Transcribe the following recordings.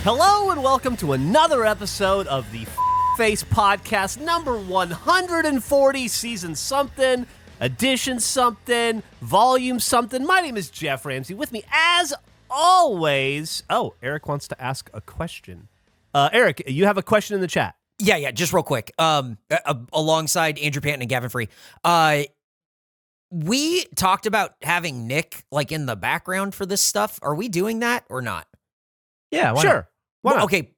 Hello and welcome to another episode of the Face Podcast, number 140, season something, edition something, volume something. My name is Geoff Ramsey. With me, as always, Eric wants to ask a question. Eric, you have a question in the chat. Yeah, just real quick. Alongside Andrew Panton and Gavin Free, we talked about having Nick like in the background for this stuff. Are we doing that or not? Yeah, Sure. Well, okay,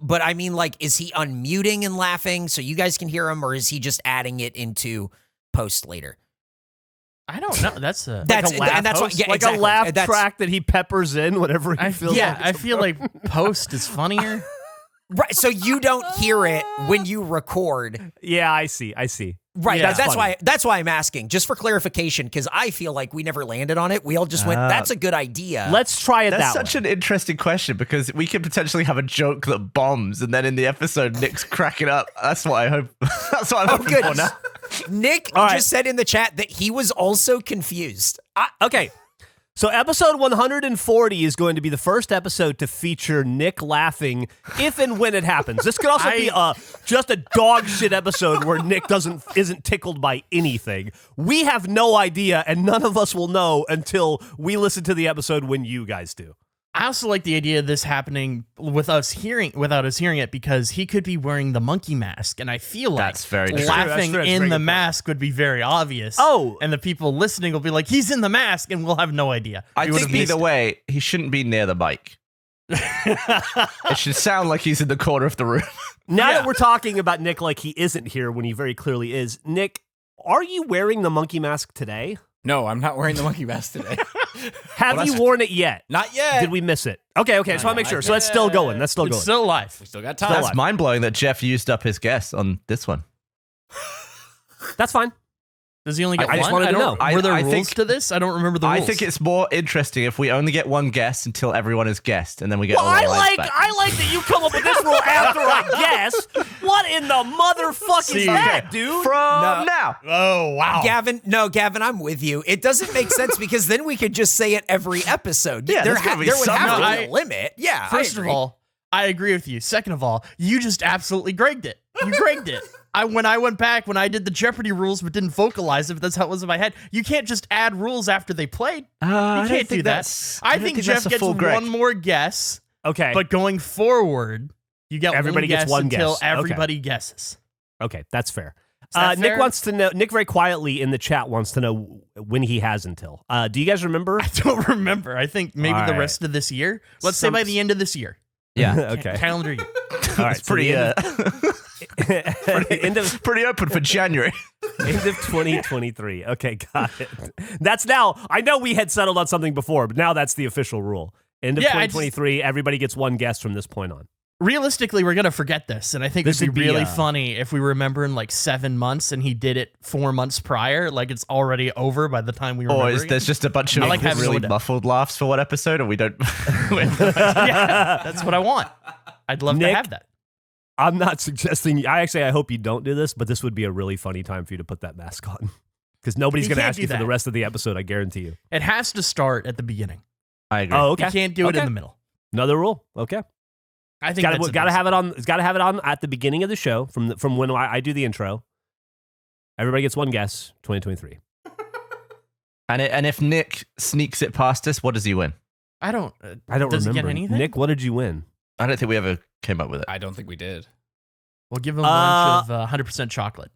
but I mean, like, is he unmuting and laughing so you guys can hear him, or is he just adding it into post later? I don't know. That's a Like a laugh track that he peppers in whenever he feels like I feel like post is funnier. Right, so you don't hear it when you record. Yeah, I see. Right, Yeah, that's why I'm asking, just for clarification, because I feel like we never landed on it. We all just went, that's a good idea. Let's try it That's that such way. an interesting question because we could potentially have a joke that bombs, and then in the episode, Nick's cracking up. That's what I hope. That's what I'm hoping good. for now. Nick just said in the chat that he was also confused. Okay. So episode 140 is going to be the first episode to feature Nick laughing if and when it happens. This could also be just a dog shit episode where Nick isn't tickled by anything. We have no idea, and none of us will know until we listen to the episode when you guys do. I also like the idea of this happening without us hearing it, because he could be wearing the monkey mask, and I feel like That's very true. laughing That's in very the good mask would be very obvious. Oh. And the people listening will be like, he's in the mask, and we'll have no idea. I think either way, he shouldn't be near the mic. It should sound like he's in the corner of the room. Now that we're talking about Nick like he isn't here when he very clearly is, Nick, are you wearing the monkey mask today? No, I'm not wearing the monkey mask today. Have you worn it yet? Not yet. Did we miss it? Okay, just want to make sure. So that's still going. That's still It's going. still alive. We still got time. That's mind-blowing that Geoff used up his guess on this one. That's fine. Does he only get I one? just wanted to know. Were there I rules think- to this? I don't remember the rules. I think it's more interesting if we only get one guess until everyone is guessed, and then we get Well, all our lives back. I like that you come up with this rule after I guess. What in the motherfuck is that, dude? From now. Oh, wow. Gavin, I'm with you. It doesn't make sense because then we could just say it every episode. Yeah, there there's gotta be would have some- to be a limit. Yeah. First of all, I agree with you. Second of all, you just absolutely Gregged it. You Gregged it. When I went back, when I did the Jeopardy rules but didn't vocalize it, but that's how it was in my head, you can't just add rules after they played. You can't do that. I think Geoff gets one more guess. Okay. But going forward, you get Everybody one gets guess one until guess. everybody guesses. Okay, that's fair. that Nick fair? wants to know. Nick very quietly in the chat wants to know when he has until. Do you guys remember? I don't remember. I think maybe All the right. rest of this year. Let's say by the end of this year. Yeah. Okay. Calendar year. All right. It's pretty, End of pretty open for January. End of 2023. Okay, got it. That's now. I know we had settled on something before, but now that's the official rule. End of 2023. Everybody gets one guess from this point on. Realistically, we're gonna forget this, and I think This it'd be would be, really funny if we remember in like 7 months, and he did it 4 months prior. Like it's already over by the time we remember. Or is there's just a bunch of I like having really soda. muffled laughs for one episode, and we don't. Yeah, that's what I want. I'd love Nick, to have that. I'm not suggesting. I hope you don't do this, but this would be a really funny time for you to put that mask on, because nobody's You going to can't ask do you for that. the rest of the episode. I guarantee you. It has to start at the beginning. I agree. Oh, okay. You can't do it Okay. in the middle. Another rule. Okay. I think Got that's to have it on. It's got to have it on at the beginning of the show from when I do the intro. Everybody gets one guess. 2023. And if Nick sneaks it past us, what does he win? I don't remember. does he get anything? Nick, what did you win? I don't think we ever came up with it. I don't think we did. We'll give him lunch of 100% chocolate.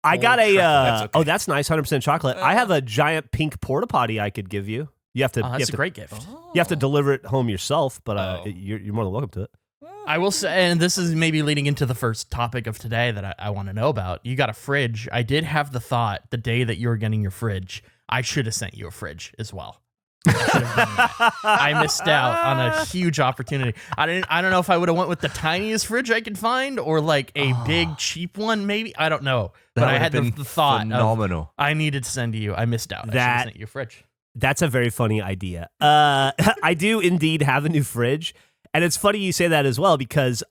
I got a. That's okay. Oh, that's nice. 100% chocolate. I have a giant pink porta potty I could give you. You have to. Oh, you that's have a to, great gift. You have to deliver it home yourself, but Oh. you're more than welcome to it. I will say, and this is maybe leading into the first topic of today that I want to know about. You got a fridge. I did have the thought the day that you were getting your fridge, I should have sent you a fridge as well. I should have done that. I missed out on a huge opportunity. I don't know if I would have went with the tiniest fridge I could find or like a big cheap one, maybe. I don't know. That But I would had have the been thought phenomenal. of I needed to send you. I missed out. I should have sent you a fridge. That's a very funny idea. I do indeed have a new fridge. And it's funny you say that as well because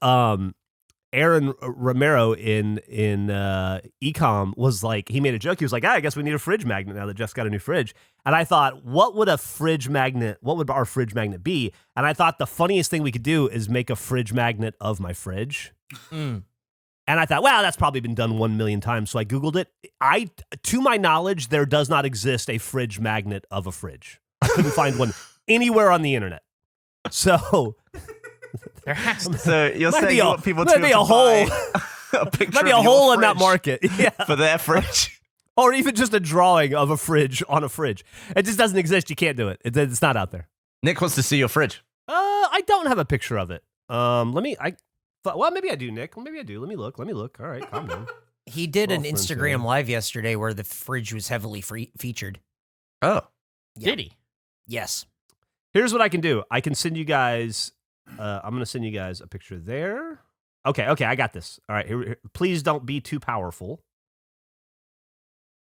Aaron Romero in Ecom was like, he made a joke. He was like, I guess we need a fridge magnet now that Jeff's got a new fridge. And I thought, what would our fridge magnet be? And I thought the funniest thing we could do is make a fridge magnet of my fridge. And I thought, well, that's probably been done 1 million times. So I Googled it. To my knowledge, there does not exist a fridge magnet of a fridge. I couldn't find one anywhere on the internet. So There has to. So you're saying you want people to be a hole. A picture Might be of a your hole in that fridge market. Yeah. for their fridge. Or even just a drawing of a fridge on a fridge. It just doesn't exist. You can't do it. It's not out there. Nick wants to see your fridge. I don't have a picture of it. Maybe I do, Nick. Maybe I do. Let me look. All right, calm down. He did an Girlfriend's Instagram here. live yesterday where the fridge was heavily featured. Oh. Yeah. Did he? Yes. Here's what I can do. I can send you guys. I'm going to send you guys a picture there. Okay, I got this. All right, here. Please don't be too powerful.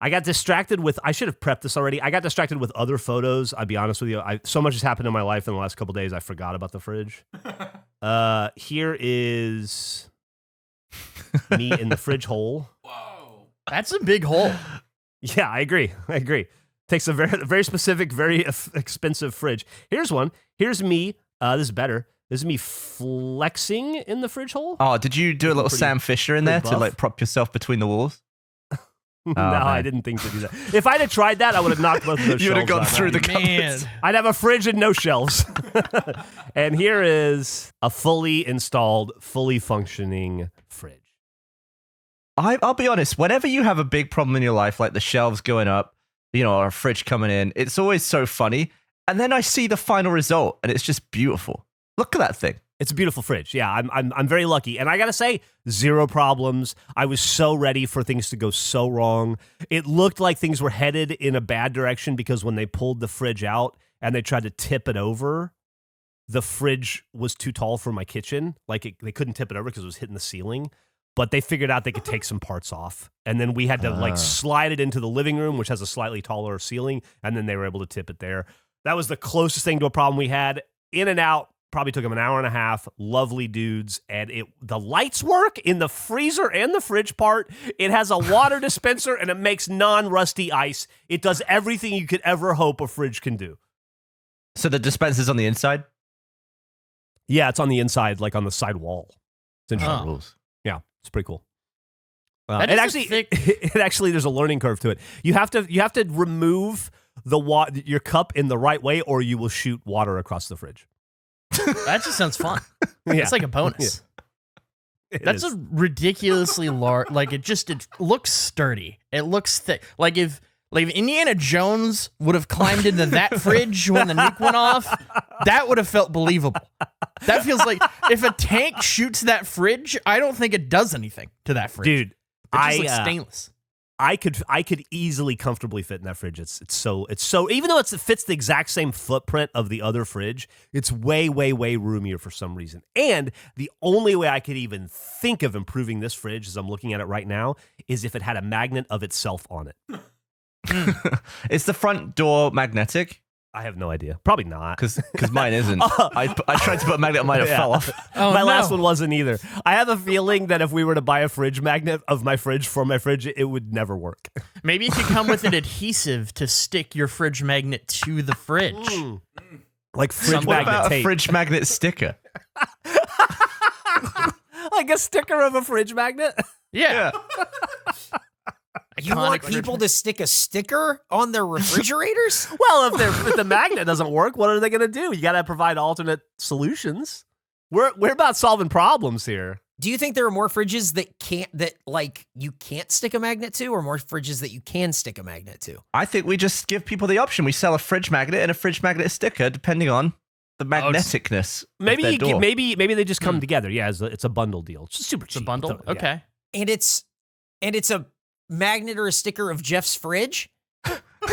I got distracted with. I should have prepped this already. I got distracted with other photos. I'll be honest with you. So much has happened in my life in the last couple days. I forgot about the fridge. Here is me in the fridge hole. Whoa. That's a big hole. Yeah, I agree. Takes a very specific, very expensive fridge. Here's one. Here's me. This is better. This is me flexing in the fridge hole. Oh, did you do a little Pretty- Sam Fisher in there pretty to buff. like prop yourself between the walls? No, man. I didn't think to do that. If I'd have tried that, I would have knocked both of those You would have shelves gone out. through the Man. cupboards. I'd have a fridge and no shelves. And here is a fully installed, fully functioning fridge. I'll be honest, whenever you have a big problem in your life, like the shelves going up, or a fridge coming in, it's always so funny. And then I see the final result and it's just beautiful. Look at that thing. It's a beautiful fridge. Yeah, I'm very lucky. And I got to say, 0 problems. I was so ready for things to go so wrong. It looked like things were headed in a bad direction because when they pulled the fridge out and they tried to tip it over, the fridge was too tall for my kitchen. They couldn't tip it over because it was hitting the ceiling. But they figured out they could take some parts off. And then we had to slide it into the living room, which has a slightly taller ceiling. And then they were able to tip it there. That was the closest thing to a problem we had. In and out. Probably took them an hour and a half. Lovely dudes. And the lights work in the freezer and the fridge part. It has a water dispenser and it makes non-rusty ice. It does everything you could ever hope a fridge can do. So the dispenser's on the inside? Yeah, it's on the inside, like on the side wall. It's interesting. Oh. Rules. Yeah, it's pretty cool. That It is a actually, thick- it actually, there's a learning curve to it. You have to remove your cup in the right way, or you will shoot water across the fridge. That just sounds fun. Yeah. It's like a bonus. It That's is. a ridiculously large. Like it looks sturdy. It looks thick. Like if Indiana Jones would have climbed into that fridge when the nuke went off, that would have felt believable. That feels like if a tank shoots that fridge, I don't think it does anything to that fridge. Dude. It just looks stainless. I could easily comfortably fit in that fridge. It's so even though it fits the exact same footprint of the other fridge, it's way roomier for some reason. And the only way I could even think of improving this fridge, as I'm looking at it right now, is if it had a magnet of itself on it. Is the front door magnetic? I have no idea. Probably not. Because mine isn't. I tried to put a magnet on mine, it Yeah. fell off. Oh, My no. last one wasn't either. I have a feeling that if we were to buy a fridge magnet of my fridge for my fridge, it would never work. Maybe it could come with an adhesive to stick your fridge magnet to the fridge. Like fridge What magnet about a tape. fridge magnet sticker? Like a sticker of a fridge magnet? Yeah. You want people to stick a sticker on their refrigerators? Well, if the magnet doesn't work, what are they going to do? You got to provide alternate solutions. We're about solving problems here. Do you think there are more fridges that you can't stick a magnet to, or more fridges that you can stick a magnet to? I think we just give people the option. We sell a fridge magnet and a fridge magnet sticker, depending on the magneticness. Maybe of their door. maybe they just come together. Yeah, it's a bundle deal. It's super cheap. It's a bundle? Yeah. Okay. And it's a magnet or a sticker of Jeff's fridge?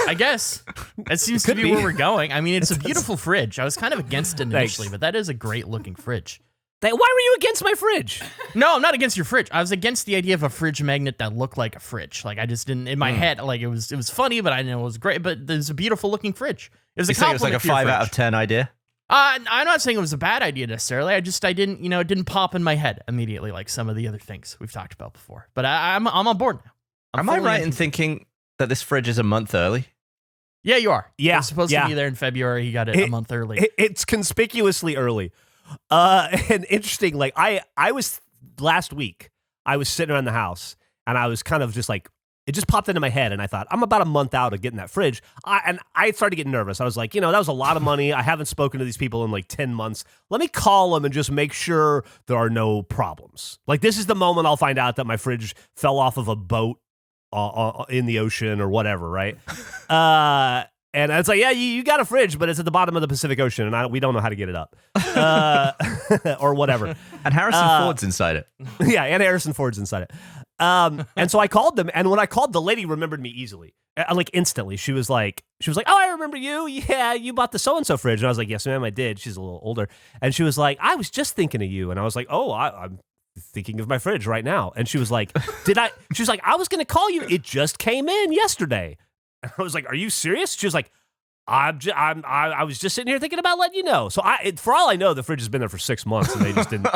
I guess. That seems to Could be be. where we're going. I mean, it's a beautiful fridge. I was kind of against it initially, Thanks. but that is a great looking fridge. Why were you against my fridge? No, I'm not against your fridge. I was against the idea of a fridge magnet that looked like a fridge. Like I just didn't in my head. Like it was funny, but I know it was great. But there's a beautiful looking fridge. It was You a think it was like compliment a to your 5 out of fridge. 10 idea? I'm not saying it was a bad idea necessarily. I didn't, it didn't pop in my head immediately like some of the other things we've talked about before. But I'm on board now. Am I right in thinking that this fridge is a month early? Yeah, you are. Yeah, It was supposed to be there in February. He got it a month early. It's conspicuously early. And interesting, like I was last week, I was sitting around the house and I was kind of just like, it just popped into my head and I thought, I'm about a month out of getting that fridge. And I started getting nervous. I was like, that was a lot of money. I haven't spoken to these people in like 10 months. Let me call them and just make sure there are no problems. Like this is the moment I'll find out that my fridge fell off of a boat in the ocean or whatever, right? And it's like, yeah, you got a fridge, but it's at the bottom of the Pacific Ocean, and we don't know how to get it up, or whatever. And Harrison Ford's inside it. Yeah, and Harrison Ford's inside it. And so I called them, and when I called, the lady remembered me easily, like instantly. She was like, oh, I remember you. Yeah, you bought the so and so fridge, and I was like, yes, ma'am, I did. She's a little older, and she was like, I was just thinking of you, and I was like, oh, I'm thinking of my fridge right now, and she was like, did I? She was like, I was gonna call you. It just came in yesterday. I was like, "Are you serious?" She was like, I was just sitting here thinking about letting you know." So for all I know, the fridge has been there for 6 months, and they just didn't.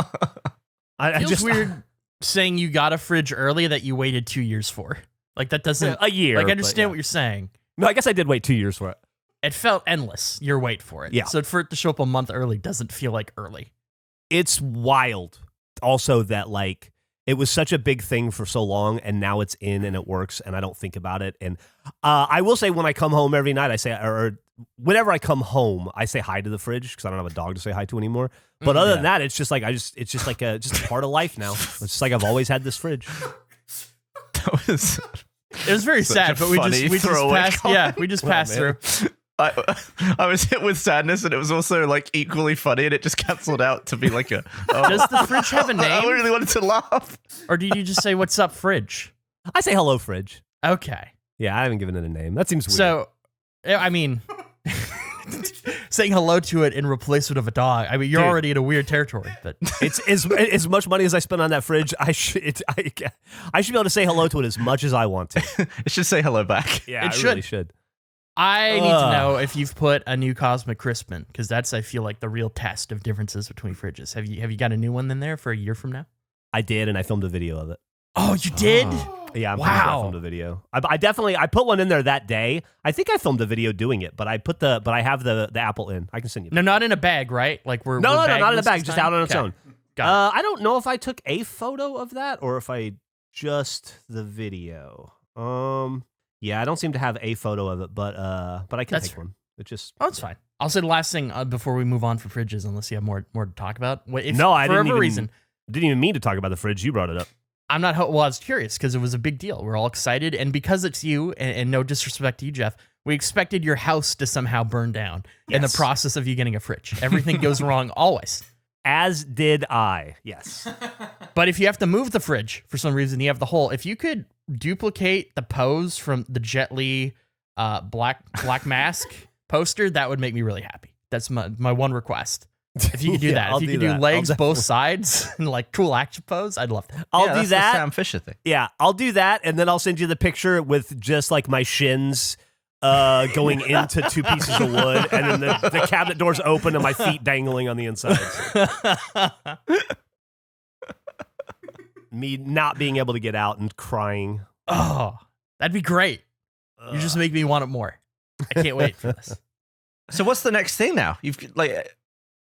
Feels weird saying you got a fridge early that you waited 2 years for. Like that doesn't a year. Like I understand what you're saying. No, I guess I did wait 2 years for it. It felt endless. Your wait for it. Yeah. So for it to show up a month early doesn't feel like early. It's wild. Also, that like. It was such a big thing for so long, and now it's in and it works, and I don't think about it. And I will say when I come home every night, or whenever I come home, I say hi to the fridge because I don't have a dog to say hi to anymore. But other than that, it's just like it's just like just a part of life now. It's just like I've always had this fridge. That was. It was very sad, but we just passed. Yeah, we just passed through. I was hit with sadness, and it was also like equally funny, and it just canceled out to be like a. Oh. Does the fridge have a name? I really wanted to laugh. Or did you just say, "What's up, fridge"? I say hello, fridge. Okay. Yeah, I haven't given it a name. That seems weird. So, I mean, saying hello to it in replacement of a dog. I mean, you're already in a weird territory. But it's as much money as I spend on that fridge. I should be able to say hello to it as much as I want to. It should say hello back. Yeah, it really should. I need to know if you've put a new Cosmic Crisp in, because that's, I feel like, the real test of differences between fridges. Have you got a new one in there for a year from now? I did, and I filmed a video of it. Oh, you did? Yeah, I'm pretty sure I filmed a video. I put one in there that day. I think I filmed a video doing it, but I have the Apple in. I can send you. No, not in a bag, right? Like no, not in a bag, just out on its own. Got it. I don't know if I took a photo of that or if I just the video. Yeah, I don't seem to have a photo of it, but I can take one. It just it's fine. I'll say the last thing before we move on for fridges, unless you have more to talk about. I didn't even mean to talk about the fridge. You brought it up. I'm not. Well, I was curious because it was a big deal. We're all excited, and because it's you, and no disrespect to you, Geoff, we expected your house to somehow burn down in the process of you getting a fridge. Everything goes wrong always. As did I. Yes. But if you have to move the fridge for some reason, you have the hole. If you could duplicate the pose from the Jet Li Black Mask poster, that would make me really happy. That's my one request. If you could do that, if you could do legs both sides and like cool action pose, I'd love that. I'll do that. The Sam Fisher thing. Yeah, I'll do that, and then I'll send you the picture with just like my shins going into two pieces of wood, and then the cabinet doors open and my feet dangling on the inside. Me not being able to get out and crying. Oh, that'd be great. You just make me want it more. I can't wait for this. So what's the next thing now?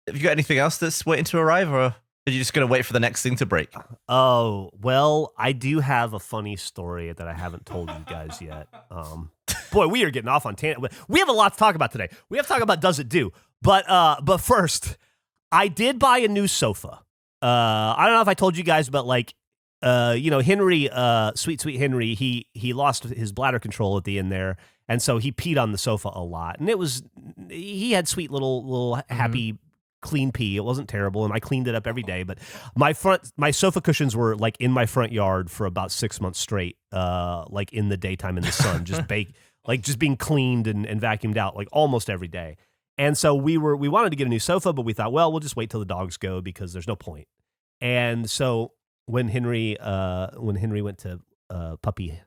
Have you got anything else that's waiting to arrive, or are you just going to wait for the next thing to break? Oh, well, I do have a funny story that I haven't told you guys yet. Boy, we are getting off on tangent. We have a lot to talk about today. We have to talk about Does It Do? But first, I did buy a new sofa. I don't know if I told you guys, but Henry, sweet Henry, he lost his bladder control at the end there, and so he peed on the sofa a lot. And he had sweet little happy clean pee. It wasn't terrible, and I cleaned it up every day. But my sofa cushions were like in my front yard for about 6 months straight, like in the daytime in the sun, just being cleaned and vacuumed out like almost every day. And so we wanted to get a new sofa, but we thought, well, we'll just wait till the dogs go because there's no point. And so when Henry went to puppy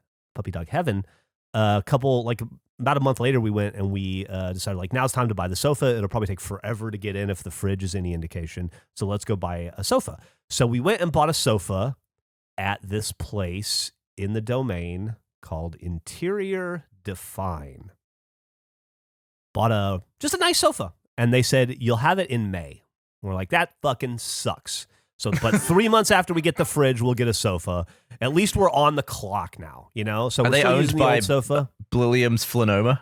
dog heaven, a couple like about a month later, we went and we decided, like, now it's time to buy the sofa. It'll probably take forever to get in if the fridge is any indication. So let's go buy a sofa. So we went and bought a sofa at this place in the domain called Interior Define. Bought just a nice sofa. And they said, you'll have it in May. We're like, that fucking sucks. So, but 3 months after we get the fridge, we'll get a sofa. At least we're on the clock now, you know? So Are we're they still owned using the by old sofa. Williams Flanoma?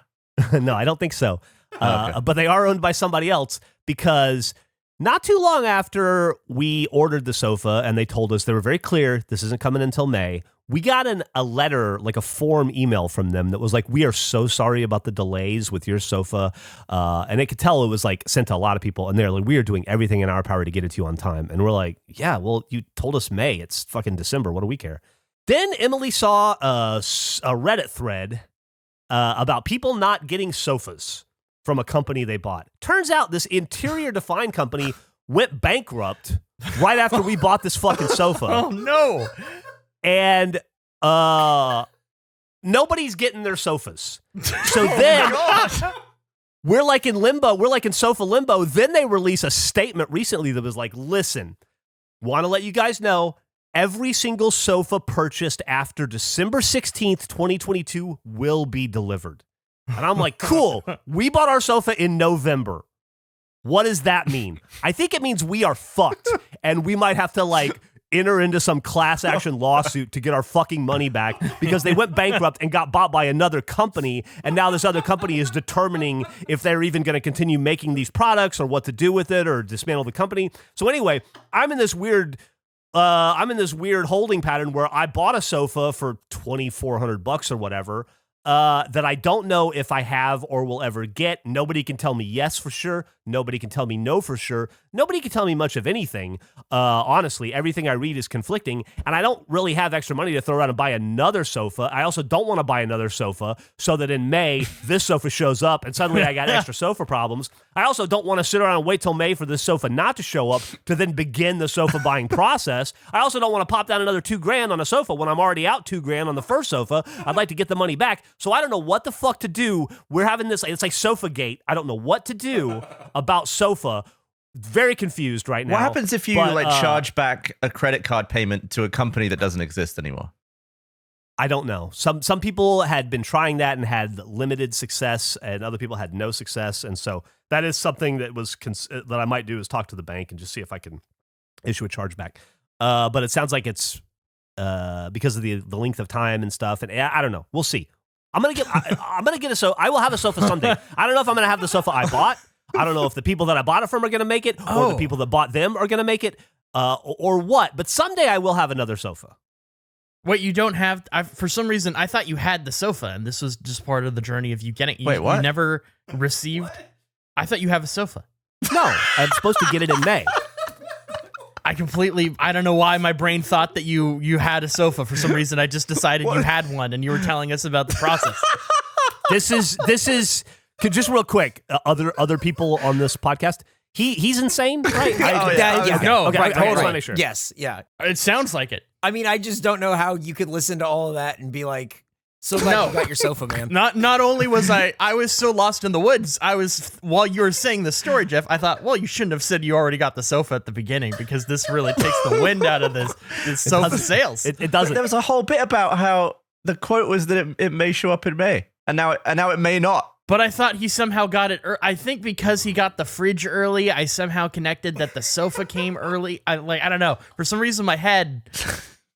No, I don't think so. Okay. But they are owned by somebody else because not too long after we ordered the sofa and they told us, they were very clear, this isn't coming until May. We got a letter, like a form email from them that was like, we are so sorry about the delays with your sofa. And it could tell it was like sent to a lot of people. And they're like, we are doing everything in our power to get it to you on time. And we're like, yeah, well, you told us May. It's fucking December. What do we care? Then Emily saw a Reddit thread about people not getting sofas from a company they bought. Turns out this Interior Define company went bankrupt right after we bought this fucking sofa. Oh, no. And nobody's getting their sofas. So then we're like in limbo. We're like in sofa limbo. Then they release a statement recently that was like, listen, want to let you guys know, every single sofa purchased after December 16th, 2022 will be delivered. And I'm like, cool. We bought our sofa in November. What does that mean? I think it means we are fucked and we might have to like enter into some class action lawsuit to get our fucking money back because they went bankrupt and got bought by another company. And now this other company is determining if they're even going to continue making these products or what to do with it or dismantle the company. So anyway, I'm in this weird holding pattern where I bought a sofa for $2,400 or whatever. That I don't know if I have or will ever get. Nobody can tell me yes for sure. Nobody can tell me no for sure. Nobody can tell me much of anything. Honestly, everything I read is conflicting, and I don't really have extra money to throw around and buy another sofa. I also don't want to buy another sofa so that in May, this sofa shows up and suddenly I got extra sofa problems. I also don't want to sit around and wait till May for this sofa not to show up to then begin the sofa buying process. I also don't want to pop down another $2,000 on a sofa when I'm already out $2,000 on the first sofa. I'd like to get the money back. So I don't know what the fuck to do. We're having this, it's like Sofa Gate. I don't know what to do about sofa. Very confused right now. What happens if you charge back a credit card payment to a company that doesn't exist anymore? I don't know. Some people had been trying that and had limited success, and other people had no success. And so that is something that was that I might do is talk to the bank and just see if I can issue a chargeback. But it sounds like it's because of the length of time and stuff. And I don't know. We'll see. I'm gonna get a sofa. I will have a sofa someday. I don't know if I'm gonna have the sofa I bought. I don't know if the people that I bought it from are gonna make it, or the people that bought them are gonna make it, or what. But someday I will have another sofa. Wait, you don't have? For some reason, I thought you had the sofa, and this was just part of the journey of you getting. Wait, what? You never received. I thought you have a sofa. No, I'm supposed to get it in May. I don't know why my brain thought that you had a sofa. For some reason, I just decided you had one, and you were telling us about the process. This is just real quick. Other people on this podcast, he's insane, right? No, okay, right, I just want to right. make sure. Yes, yeah. It sounds like it. I mean, I just don't know how you could listen to all of that and be like, so glad you got your sofa, man. Not only was I was so lost in the woods, while you were saying the story, Geoff, I thought, well, you shouldn't have said you already got the sofa at the beginning because this really takes the wind out of this sofa sales. It doesn't. There was a whole bit about how the quote was that it may show up in May, and now it may not. But I thought he somehow got it. I think because he got the fridge early, I somehow connected that the sofa came early. I don't know. For some reason, my head.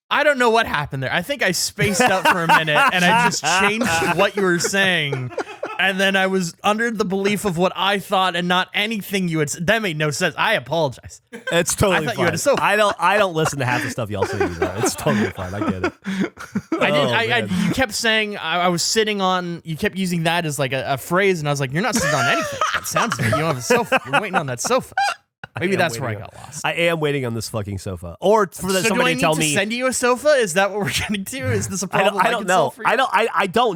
I don't know what happened there. I think I spaced out for a minute and I just changed what you were saying. And then I was under the belief of what I thought and not anything you had said. That made no sense. I apologize. It's totally I thought fine. you had a sofa. I don't listen to half the stuff y'all say either. It's totally fine. I get it. You kept saying I was sitting on. You kept using that as like a phrase, and I was like, "You're not sitting on anything. It sounds like you don't have a sofa. You're waiting on that sofa." Maybe that's where I got lost. I am waiting on this fucking sofa, or for So somebody to tell me. Send you a sofa? Is that what we're getting to? Is this a problem? I don't know. I don't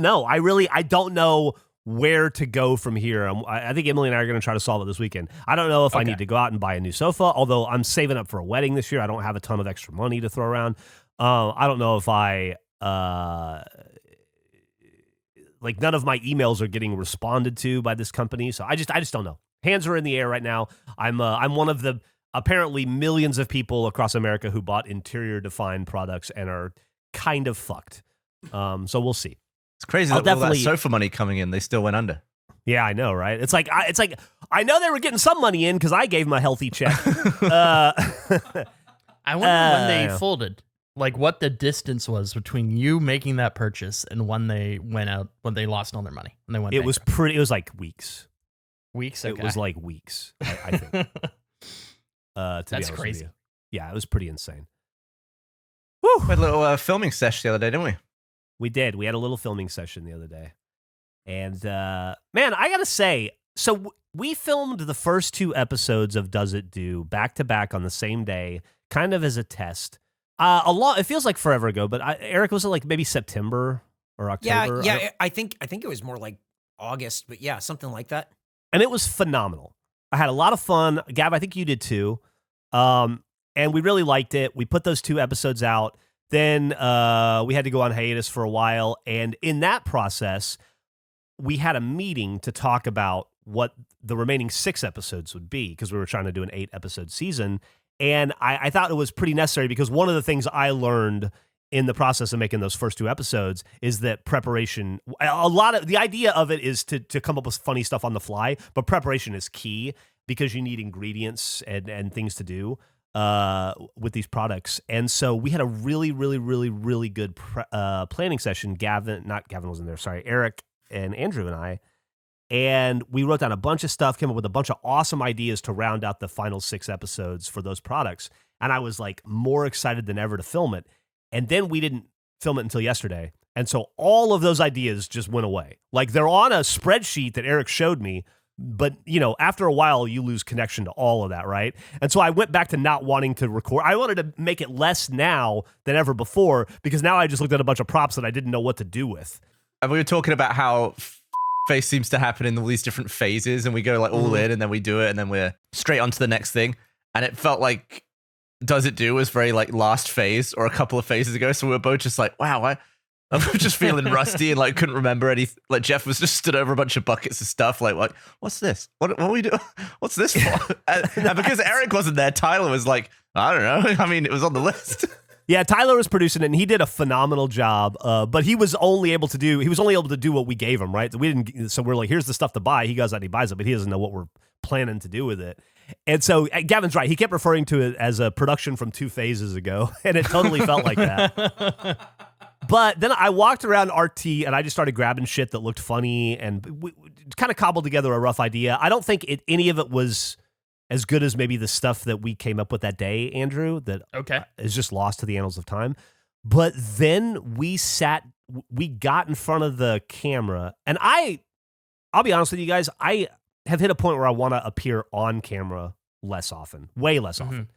know. I don't know where to go from here. I think Emily and I are going to try to solve it this weekend. I don't know if I need to go out and buy a new sofa, although I'm saving up for a wedding this year. I don't have a ton of extra money to throw around. I don't know if I like none of my emails are getting responded to by this company. So I just don't know. Hands are in the air right now. I'm one of the apparently millions of people across America who bought interior defined products and are kind of fucked. So we'll see. It's crazy that all that sofa money coming in, they still went under. Yeah, I know, right? It's like I know they were getting some money in because I gave them a healthy check. I wonder when they folded, like what the distance was between you making that purchase and when they went out, when they lost all their money. When they went It was like weeks. Weeks? Okay. It was like weeks, I think. That's crazy. Yeah, it was pretty insane. We had a little filming session the other day, didn't we? We did. We had a little filming session the other day. And, man, I got to say, so we filmed the first 2 episodes of Does It Do back to back on the same day, kind of as a test. It feels like forever ago, but Eric, was it like maybe September or October? Yeah. I think it was more like August, but yeah, something like that. And it was phenomenal. I had a lot of fun. Gav, I think you did too. And we really liked it. We put those 2 episodes out. Then we had to go on hiatus for a while. And in that process, we had a meeting to talk about what the remaining 6 episodes would be because we were trying to do an 8-episode season. And I thought it was pretty necessary because one of the things I learned in the process of making those first 2 episodes is that preparation, a lot of the idea of it is to come up with funny stuff on the fly, but preparation is key because you need ingredients and things to do with these products. And so we had a really, really, really, really good planning session. Gavin wasn't there. Sorry. Eric and Andrew and I. And we wrote down a bunch of stuff, came up with a bunch of awesome ideas to round out the final 6 episodes for those products. And I was like more excited than ever to film it. And then we didn't film it until yesterday. And so all of those ideas just went away. Like they're on a spreadsheet that Eric showed me, but after a while you lose connection to all of that, right? And so I went back to not wanting to record. I wanted to make it less now than ever before because now I just looked at a bunch of props that I didn't know what to do with. And we were talking about how face seems to happen in all these different phases, and we go like all in, and then we do it, and then we're straight on to the next thing. And it felt like Does It Do was very like last phase or a couple of phases ago. So we were both just like, wow, I'm just feeling rusty and like couldn't remember anything. Like Geoff was just stood over a bunch of buckets of stuff. Like what's this? What are we doing? What's this for? And because Eric wasn't there, Tyler was like, I don't know. I mean, it was on the list. Yeah, Tyler was producing it, and he did a phenomenal job. But he was only able to do what we gave him, right? So we're like, here's the stuff to buy. He goes out and he buys it, but he doesn't know what we're planning to do with it. And so Gavin's right. He kept referring to it as a production from 2 phases ago, and it totally felt like that. But then I walked around RT, and I just started grabbing shit that looked funny, and we kind of cobbled together a rough idea. I don't think any of it was as good as maybe the stuff that we came up with that day, Andrew, that is just lost to the annals of time. But then we got in front of the camera, and I'll be honest with you guys, I have hit a point where I want to appear on camera less often, way less often.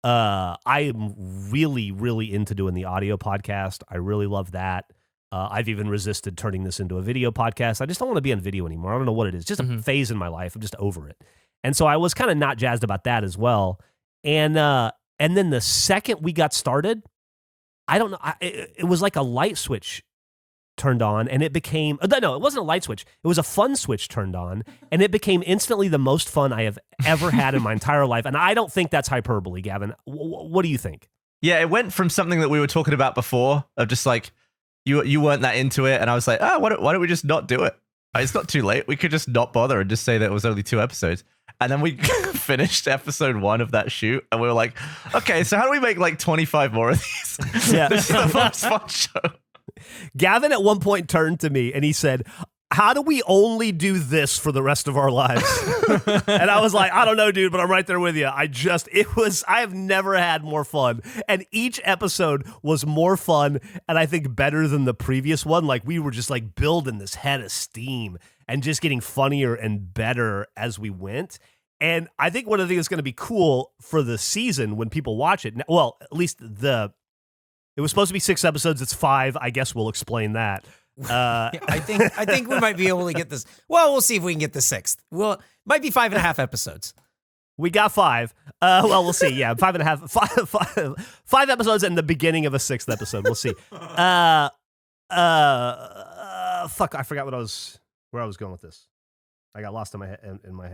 I'm really, really into doing the audio podcast. I really love that. I've even resisted turning this into a video podcast. I just don't want to be on video anymore. I don't know what it is. Just a phase in my life. I'm just over it. And so I was kind of not jazzed about that as well. And then the second we got started, I don't know. It was like a light switch turned on, and it became no, it wasn't a light switch. It was a fun switch turned on, and it became instantly the most fun I have ever had in my entire life. And I don't think that's hyperbole, Gavin. What do you think? Yeah, it went from something that we were talking about before of just like you weren't that into it, and I was like, why don't we just not do it? It's not too late. We could just not bother and just say that it was only 2 episodes. And then we finished episode 1 of that shoot, and we were like, okay, so how do we make like 25 more of these? Yeah. This is the most fun show. Gavin at one point turned to me and he said, how do we only do this for the rest of our lives? And I was like, I don't know, dude, but I'm right there with you. I have never had more fun. And each episode was more fun and I think better than the previous one. Like we were just like building this head of steam and just getting funnier and better as we went. And I think one of the things that's going to be cool for the season when people watch it, well, at least it was supposed to be 6 episodes. It's 5. I guess we'll explain that. I think we might be able to get this. Well, we'll see if we can get the 6th. Well, might be 5.5 episodes. We got 5. Well, we'll see. Yeah, 5.5. 5 episodes and the beginning of a 6th episode. We'll see. fuck, I forgot where I was going with this. I got lost in my head. What were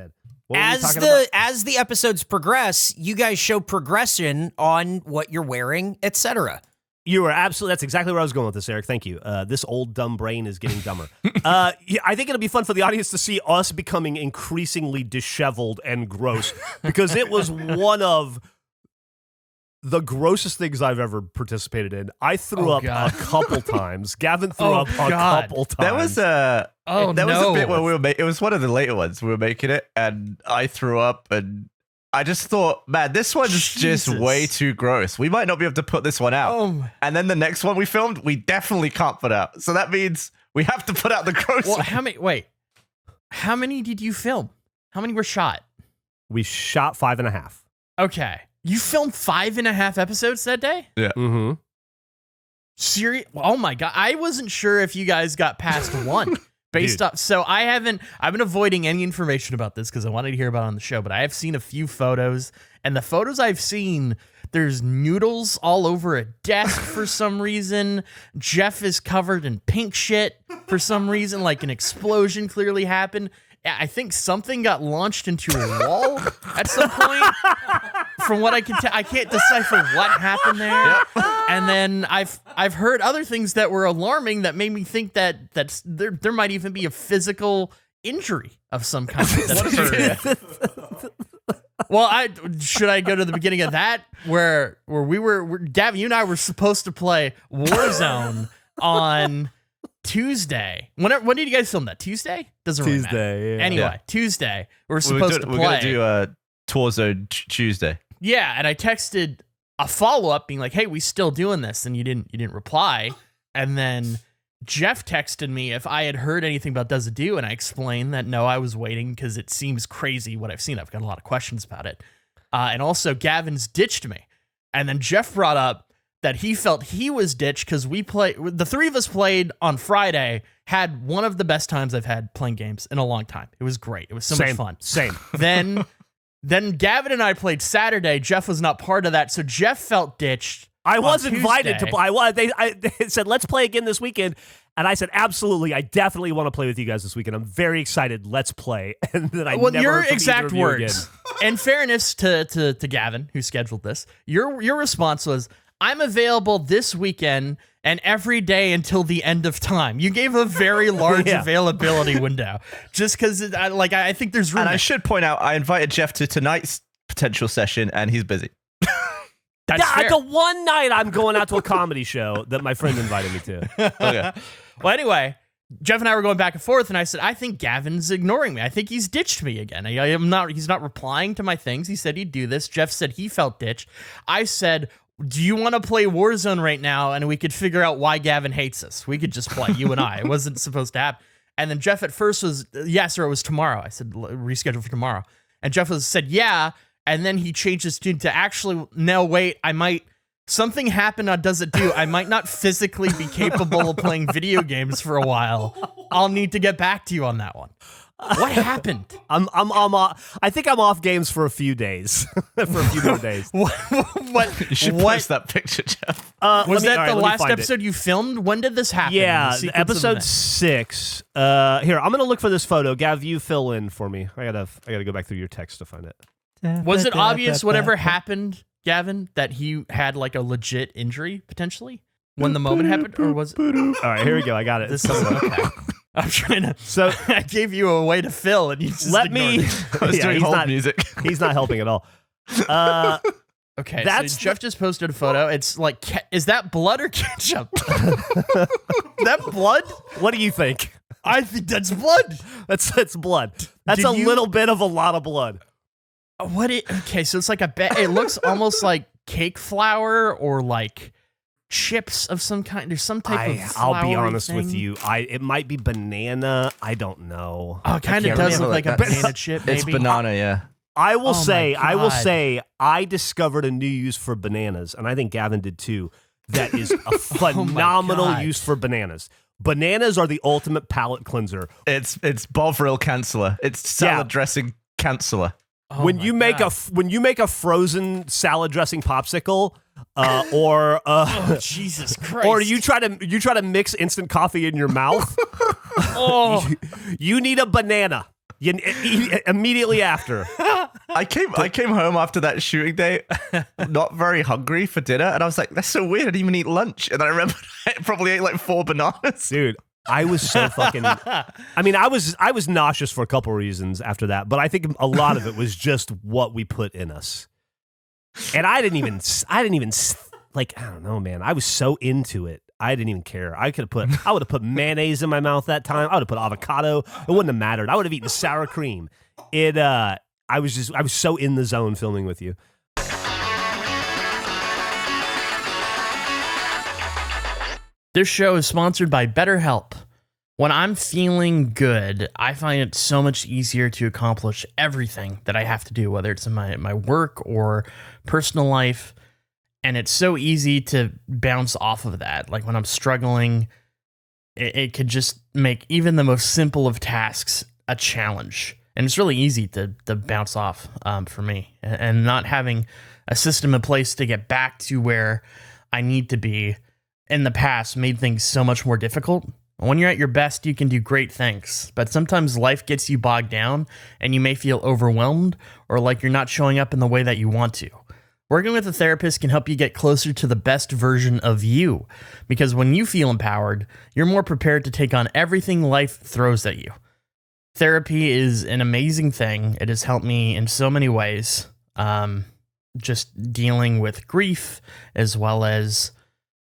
we As talking about? as the episodes progress, you guys show progression on what you're wearing, etc. You were absolutely. That's exactly where I was going with this, Eric. Thank you. This old dumb brain is getting dumber. Yeah, I think it'll be fun for the audience to see us becoming increasingly disheveled and gross, because it was one of the grossest things I've ever participated in. I threw up a couple times. Gavin threw up a couple times. There was a Oh, there was no. a bit where we were it was one of the later ones. We were making it, and I threw up, and I just thought, man, this one's just Jesus. way too gross. We might not be able to put this one out. Oh. And then the next one we filmed, we definitely can't put out. So that means we have to put out the gross Well, one. how many did you film? How many were shot? We shot 5.5. Okay. You filmed 5.5 episodes that day? Mm-hmm. Serious? Oh my god! I wasn't sure if you guys got past one based off. So I've been avoiding any information about this because I wanted to hear about it on the show. But I have seen a few photos, and the photos I've seen, there's noodles all over a desk for some reason. Geoff is covered in pink shit for some reason, like an explosion clearly happened. I think something got launched into a wall at some point. From what I can tell, I can't decipher what happened there. And then I've heard other things that were alarming that made me think that there might even be a physical injury of some kind that occurred. Well, should I go to the beginning of that where Gavin, you and I were supposed to play Warzone on Tuesday. When did you guys film that? Tuesday? Doesn't really matter. Tuesday, yeah. Anyway, Yeah. Tuesday. We're supposed to play. We're going to do Warzone Tuesday. Yeah, and I texted a follow-up being like, hey, we still doing this? And you didn't reply. And then Geoff texted me if I had heard anything about Does It Do, and I explained that no, I was waiting because it seems crazy what I've seen. I've got a lot of questions about it. And also, Gavin's ditched me. And then Geoff brought up that he felt he was ditched because the three of us played on Friday, had one of the best times I've had playing games in a long time. It was great. It was so much fun. Same. Then Gavin and I played Saturday. Geoff was not part of that, so Geoff felt ditched. I was on invited to Tuesday. play. They said, let's play again this weekend. And I said, absolutely. I definitely want to play with you guys this weekend. I'm very excited. Let's play. And then I never your heard from exact either of you words. In fairness to Gavin, who scheduled this, your response was, I'm available this weekend and every day until the end of time. You gave a very large Yeah. availability window, just because I think there's room. And I there. should point out, I invited Geoff to tonight's potential session, and he's busy. That's Yeah, fair. the one night I'm going out to a comedy show that my friend invited me to. Okay. Well, anyway, Geoff and I were going back and forth, and I said, I think Gavin's ignoring me. I think he's ditched me again. He's not replying to my things. He said he'd do this. Geoff said he felt ditched. I said, do you want to play Warzone right now? And we could figure out why Gavin hates us. We could just play, you and I. It wasn't supposed to happen. And then Geoff at first was, yes, or it was tomorrow. I said, reschedule for tomorrow. And Geoff said, yeah. And then he changed his tune to actually, no, wait, something happened on Does It Do? I might not physically be capable of playing video games for a while. I'll need to get back to you on that one. What happened? I'm off. I think I'm off games for a few days. For a few more days. What? You should post that picture, Geoff. Was that the let me last find it. episode you filmed? When did this happen? Yeah, The sequence of episode events? 6. Here, I'm gonna look for this photo. Gav, you fill in for me. I gotta go back through your text to find it. Was it obvious whatever happened, Gavin, that he had like a legit injury potentially when the moment happened, or was it? All right, here we go. I got it. This okay. I'm trying to. So I gave you a way to fill, and you just let me. ignored it. I was doing he's hold not, music. He's not helping at all. Okay, That's so Geoff just posted a photo. It's like, is that blood or ketchup? That blood? What do you think? I think that's blood. That's blood. That's Did a you- little bit of a lot of blood. Okay, so it's like it looks almost like cake flour or like chips of some kind. There's some type of I'll be floury honest with thing. you. It might be banana. I don't know. Oh, it kind of can't does remember, look like a like, that's- banana chip, maybe. It's banana, yeah. I will Oh say, my God. I discovered a new use for bananas, and I think Gavin did too. That is a Oh phenomenal God. use for bananas. Bananas are the ultimate palate cleanser. It's Bovril canceller. It's salad dressing canceller. Oh when my you make God. when you make a frozen salad dressing popsicle, or Oh, Jesus Christ. or you try to mix instant coffee in your mouth, Oh, you need a banana. You immediately after. I came home after that shooting day, not very hungry for dinner, and I was like, "That's so weird. I didn't even eat lunch." And then I remember I probably ate like 4 bananas. Dude, I was so fucking. I mean, I was nauseous for a couple reasons after that, but I think a lot of it was just what we put in us. And I didn't even like. I don't know, man. I was so into it. I didn't even care. I would have put mayonnaise in my mouth that time. I would have put avocado. It wouldn't have mattered. I would have eaten sour cream. I was so in the zone filming with you. this show is sponsored by BetterHelp. When I'm feeling good, I find it so much easier to accomplish everything that I have to do, whether it's in my work or personal life. And it's so easy to bounce off of that. Like when I'm struggling, it could just make even the most simple of tasks a challenge. And it's really easy to bounce off for me. And not having a system in place to get back to where I need to be in the past made things so much more difficult. When you're at your best, you can do great things. But sometimes life gets you bogged down and you may feel overwhelmed or like you're not showing up in the way that you want to. Working with a therapist can help you get closer to the best version of you, because when you feel empowered, you're more prepared to take on everything life throws at you. Therapy is an amazing thing. It has helped me in so many ways, just dealing with grief as well as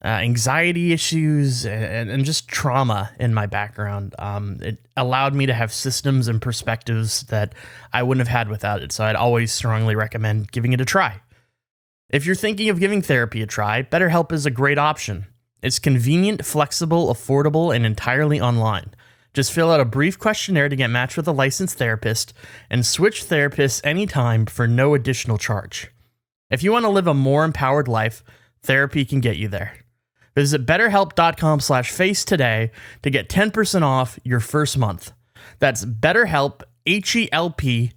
anxiety issues and just trauma in my background. It allowed me to have systems and perspectives that I wouldn't have had without it, so I'd always strongly recommend giving it a try. If you're thinking of giving therapy a try, BetterHelp is a great option. It's convenient, flexible, affordable, and entirely online. Just fill out a brief questionnaire to get matched with a licensed therapist and switch therapists anytime for no additional charge. If you want to live a more empowered life, therapy can get you there. Visit betterhelp.com/face today to get 10% off your first month. That's BetterHelp, HELP.com/face.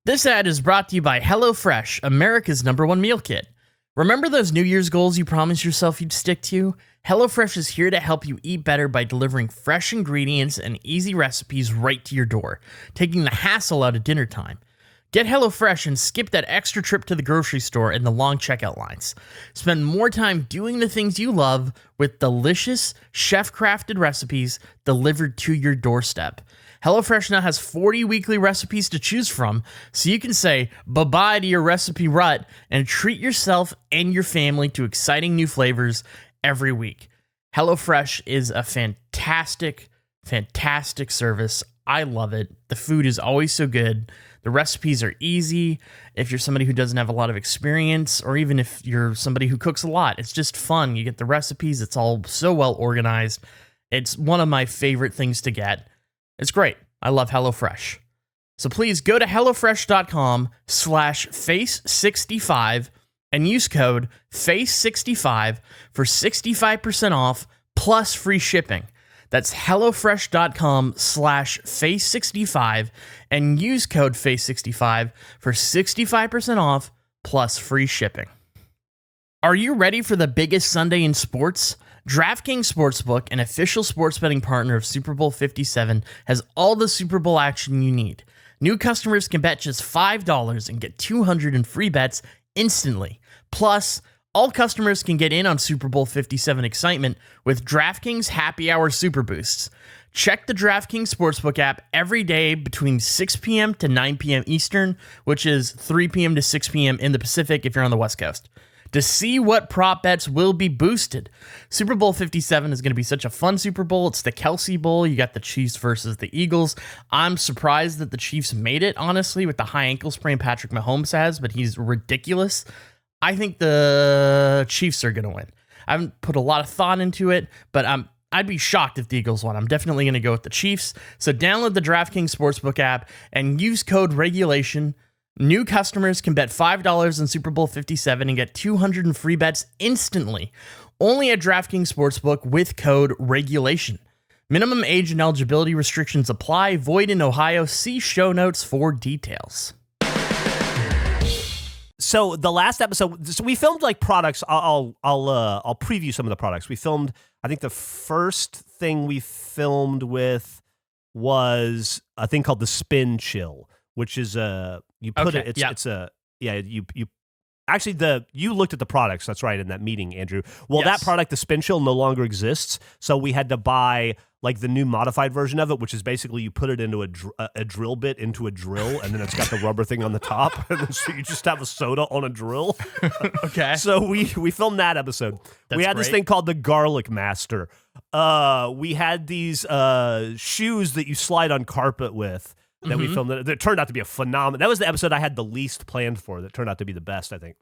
This ad is brought to you by HelloFresh, America's #1 meal kit. Remember those New Year's goals you promised yourself you'd stick to? HelloFresh is here to help you eat better by delivering fresh ingredients and easy recipes right to your door, taking the hassle out of dinner time. Get HelloFresh and skip that extra trip to the grocery store and the long checkout lines. Spend more time doing the things you love with delicious, chef-crafted recipes delivered to your doorstep. HelloFresh now has 40 weekly recipes to choose from, so you can say bye-bye to your recipe rut and treat yourself and your family to exciting new flavors every week. HelloFresh is a fantastic, fantastic service. I love it. The food is always so good. The recipes are easy. If you're somebody who doesn't have a lot of experience, or even if you're somebody who cooks a lot, it's just fun. You get the recipes. It's all so well organized. It's one of my favorite things to get. It's great. I love HelloFresh. So please go to HelloFresh.com/face65 and use code FACE65 for 65% off plus free shipping. That's HelloFresh.com/face65 and use code FACE65 for 65% off plus free shipping. Are you ready for the biggest Sunday in sports? DraftKings Sportsbook, an official sports betting partner of Super Bowl 57, has all the Super Bowl action you need. New customers can bet just $5 and get $200 in free bets instantly. Plus, all customers can get in on Super Bowl 57 excitement with DraftKings Happy Hour Super Boosts. Check the DraftKings Sportsbook app every day between 6 p.m. to 9 p.m. Eastern, which is 3 p.m. to 6 p.m. in the Pacific if you're on the West Coast, to see what prop bets will be boosted. Super Bowl 57 is going to be such a fun Super Bowl. It's the Kelsey Bowl. You got the Chiefs versus the Eagles. I'm surprised that the Chiefs made it, honestly, with the high ankle sprain Patrick Mahomes has, but he's ridiculous. I think the Chiefs are going to win. I haven't put a lot of thought into it, but I'd be shocked if the Eagles won. I'm definitely going to go with the Chiefs. So download the DraftKings Sportsbook app and use code REGULATION. New customers can bet $5 in Super Bowl 57 and get $200 in free bets instantly. Only at DraftKings Sportsbook with code REGULATION. Minimum age and eligibility restrictions apply. Void in Ohio. See show notes for details. So the last episode, so we filmed like products. I'll preview some of the products we filmed. I think the first thing we filmed with was a thing called the Spin Chill, which is you put it. You looked at the products. That's right in that meeting, Andrew. Well, Yes. that product, the Spin Chill, no longer exists. So we had to buy like the new modified version of it, which is basically you put it into a drill bit into a drill, and then it's got the rubber thing on the top, and then so you just have a soda on a drill. Okay. So we filmed that episode. We That's had this great. thing called the Garlic Master. We had these shoes that you slide on carpet with that we filmed. That turned out to be a phenomenal. That was the episode I had the least planned for. That turned out to be the best, I think.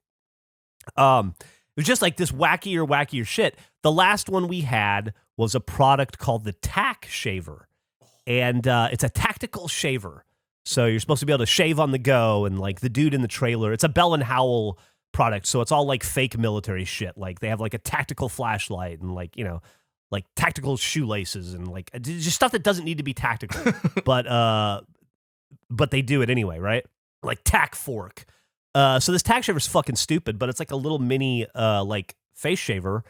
It was just like this wackier shit. The last one we had was a product called the Tack Shaver, and it's a tactical shaver. So you're supposed to be able to shave on the go, and like the dude in the trailer, it's a Bell and Howell product, so it's all like fake military shit. Like they have like a tactical flashlight and like, you know, like tactical shoelaces and like just stuff that doesn't need to be tactical, but they do it anyway, right? Like tack fork. So this tack shaver is fucking stupid, but it's like a little mini like face shaver,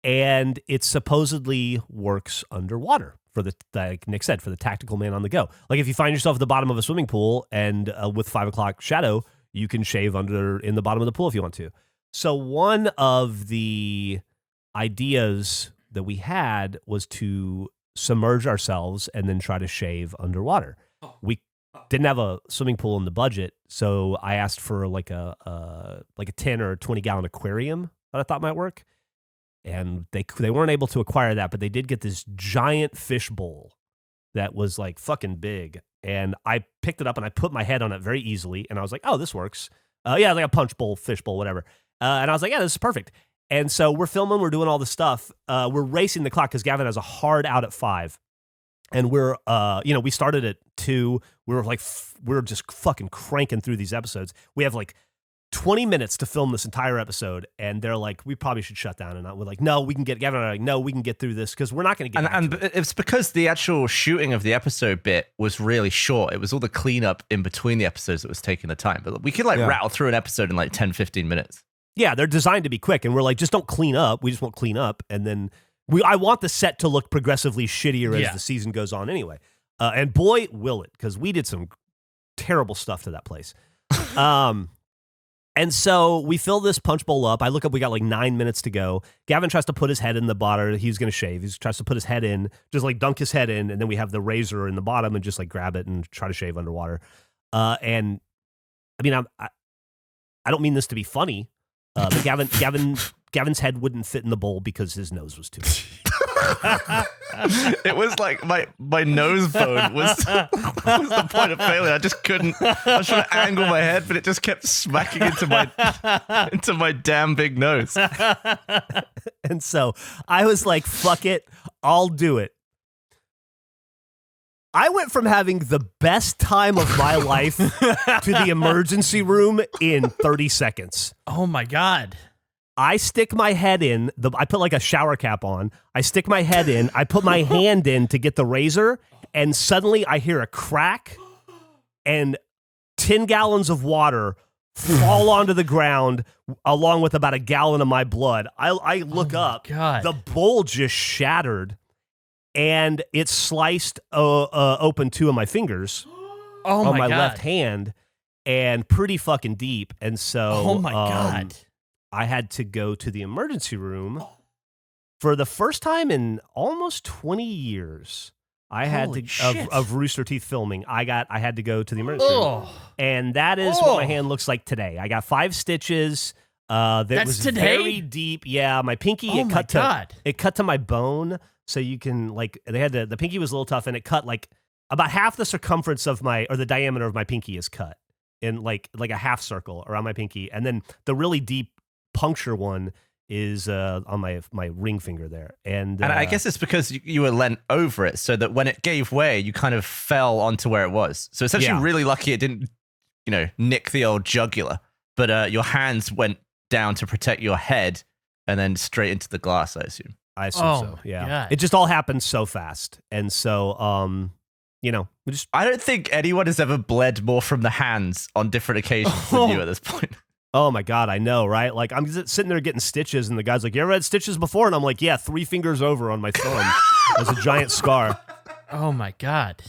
and it supposedly works underwater for the, like Nick said, for the tactical man on the go. Like if you find yourself at the bottom of a swimming pool and with 5 o'clock shadow, you can shave in the bottom of the pool if you want to. So one of the ideas that we had was to submerge ourselves and then try to shave underwater. We didn't have a swimming pool in the budget, so I asked for like a 10 or 20 gallon aquarium that I thought might work, and they weren't able to acquire that, but they did get this giant fish bowl that was like fucking big, and I picked it up and I put my head on it very easily, and I was like, oh, this works. Yeah, like a punch bowl, fish bowl, whatever. And I was like, yeah, this is perfect. And so we're filming, we're doing all this stuff. We're racing the clock because Gavin has a hard out at 5. And we're, we started at 2. We were just fucking cranking through these episodes. We have like 20 minutes to film this entire episode, and they're like, we probably should shut down. And we're like, no, we can get, Gavin and I are like, no, we can get through this because we're not going to get back And to it. it's because the actual shooting of the episode bit was really short. It was all the cleanup in between the episodes that was taking the time. But we could rattle through an episode in like 10, 15 minutes. Yeah, they're designed to be quick, and we're like, just don't clean up. We just won't clean up, and then I want the set to look progressively shittier as the season goes on anyway. And boy, will it, because we did some terrible stuff to that place. And so we fill this punch bowl up. I look up, we got like 9 minutes to go. Gavin tries to put his head in the bottom. He's going to shave. He tries to put his head in, just like dunk his head in, and then we have the razor in the bottom and just like grab it and try to shave underwater. And I mean, I don't mean this to be funny, but Gavin's head wouldn't fit in the bowl because his nose was too big. It was like my nose bone was the point of failure. I just couldn't. I was trying to angle my head, but it just kept smacking into my damn big nose. And so I was like, fuck it, I'll do it. I went from having the best time of my life to the emergency room in 30 seconds. Oh my God. I stick my head in, I put like a shower cap on. I stick my head in, I put my hand in to get the razor, and suddenly I hear a crack and 10 gallons of water fall onto the ground along with about a gallon of my blood. I look up, God. the bowl just shattered, and it sliced open 2 of my fingers Oh on my my God. left hand, and pretty fucking deep. And so Oh my God. I had to go to the emergency room for the first time in almost 20 years. I had Holy to shit. of Rooster Teeth filming. I had to go to the emergency room, Oh, and that is what my hand looks like today. I got 5 stitches. That That's was today? very deep. Yeah, my pinky Oh my God. it cut to my bone, so you can like they had the pinky was a little tough, and it cut like about half the circumference of the diameter of my pinky is cut in like a half circle around my pinky, and then the really deep puncture one is on my ring finger there. And I guess it's because you were leant over it, so that when it gave way, you kind of fell onto where it was. So it's actually really lucky it didn't, nick the old jugular. But your hands went down to protect your head, and then straight into the glass, I assume. I assume Oh, so. Yeah. God. It just all happened so fast. And so, we just. I don't think anyone has ever bled more from the hands on different occasions than you at this point. Oh my God, I know, right? Like I'm sitting there getting stitches, and the guy's like, "You ever had stitches before?" And I'm like, "Yeah, 3 fingers over on my thumb. There's a giant scar." Oh my God.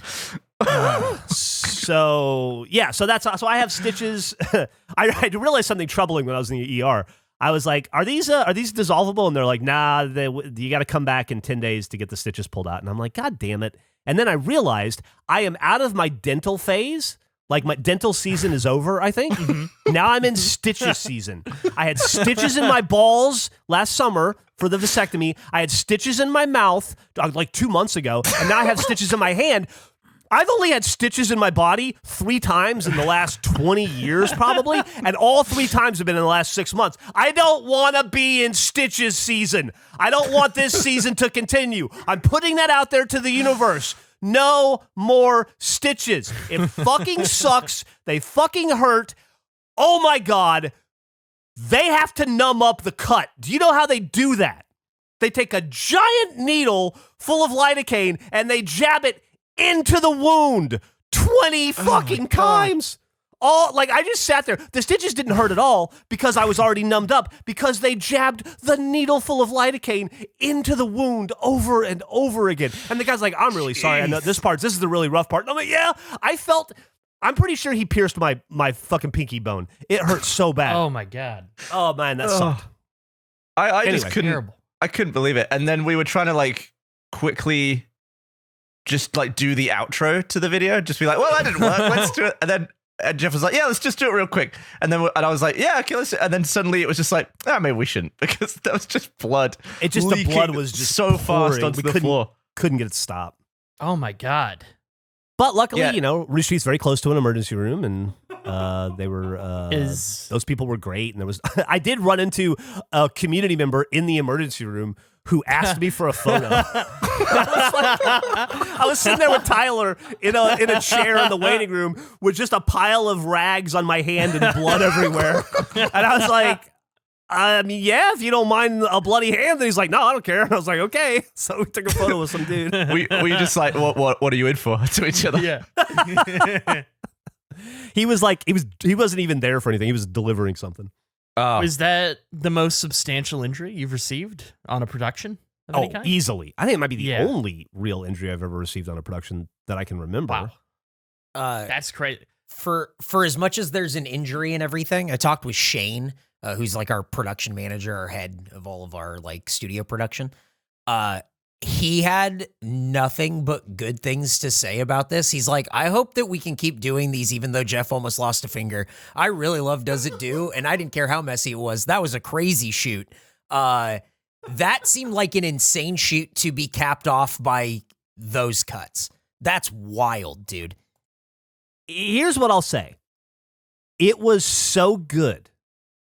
So I have stitches. I realized something troubling when I was in the ER. I was like, "Are these dissolvable?" And they're like, "Nah, you got to come back in 10 days to get the stitches pulled out." And I'm like, "God damn it!" And then I realized I am out of my dental phase. Like my dental season is over, I think. Now I'm in stitches season. I had stitches in my balls last summer for the vasectomy. I had stitches in my mouth like 2 months ago, and now I have stitches in my hand. I've only had stitches in my body 3 times in the last 20 years, probably, and all 3 times have been in the last 6 months. I don't want to be in stitches season. I don't want this season to continue. I'm putting that out there to the universe. No more stitches. It fucking sucks. They fucking hurt. Oh my God. They have to numb up the cut. Do you know how they do that? They take a giant needle full of lidocaine and they jab it into the wound 20 fucking times. I just sat there. The stitches didn't hurt at all because I was already numbed up because they jabbed the needle full of lidocaine into the wound over and over again. And the guy's like, "I'm really sorry. I know this is the really rough part." And I'm like, "Yeah, I'm pretty sure he pierced my fucking pinky bone. It hurt so bad." Oh my God. Oh man, that sucked. I just Anyway, couldn't. Terrible. I couldn't believe it. And then we were trying to quickly just do the outro to the video. Just be like, "Well, that didn't work. Let's do it." And Geoff was like, "Yeah, let's just do it real quick." And I was like, "Yeah, okay, let's." And then suddenly it was just like, maybe we shouldn't, because that was just blood. The blood was just so fast pouring. onto We the floor. Couldn't get it to stop. Oh my God. But luckily, Yeah. Roost Street's very close to an emergency room, and they were those people were great. And there was I did run into a community member in the emergency room who asked me for a photo. I was sitting there with Tyler in a chair in the waiting room with just a pile of rags on my hand and blood everywhere, and I was like, "Yeah, if you don't mind a bloody hand." And he's like, "No, I don't care." And I was like, "Okay." So we took a photo with some dude. we just like, what are you in for, to each other? Yeah. He was like, he wasn't even there for anything. He was delivering something. Was that the most substantial injury you've received on a production of any kind? Easily. I think it might be the Yeah. only real injury I've ever received on a production that I can remember. Wow. That's crazy. For as much as there's an injury and everything, I talked with Shane, who's our production manager, our head of all of our studio production. He had nothing but good things to say about this. He's like, "I hope that we can keep doing these, even though Geoff almost lost a finger. I really love Does It Do, and I didn't care how messy it was. That was a crazy shoot. That seemed like an insane shoot to be capped off by those cuts. That's wild, dude." Here's what I'll say. It was so good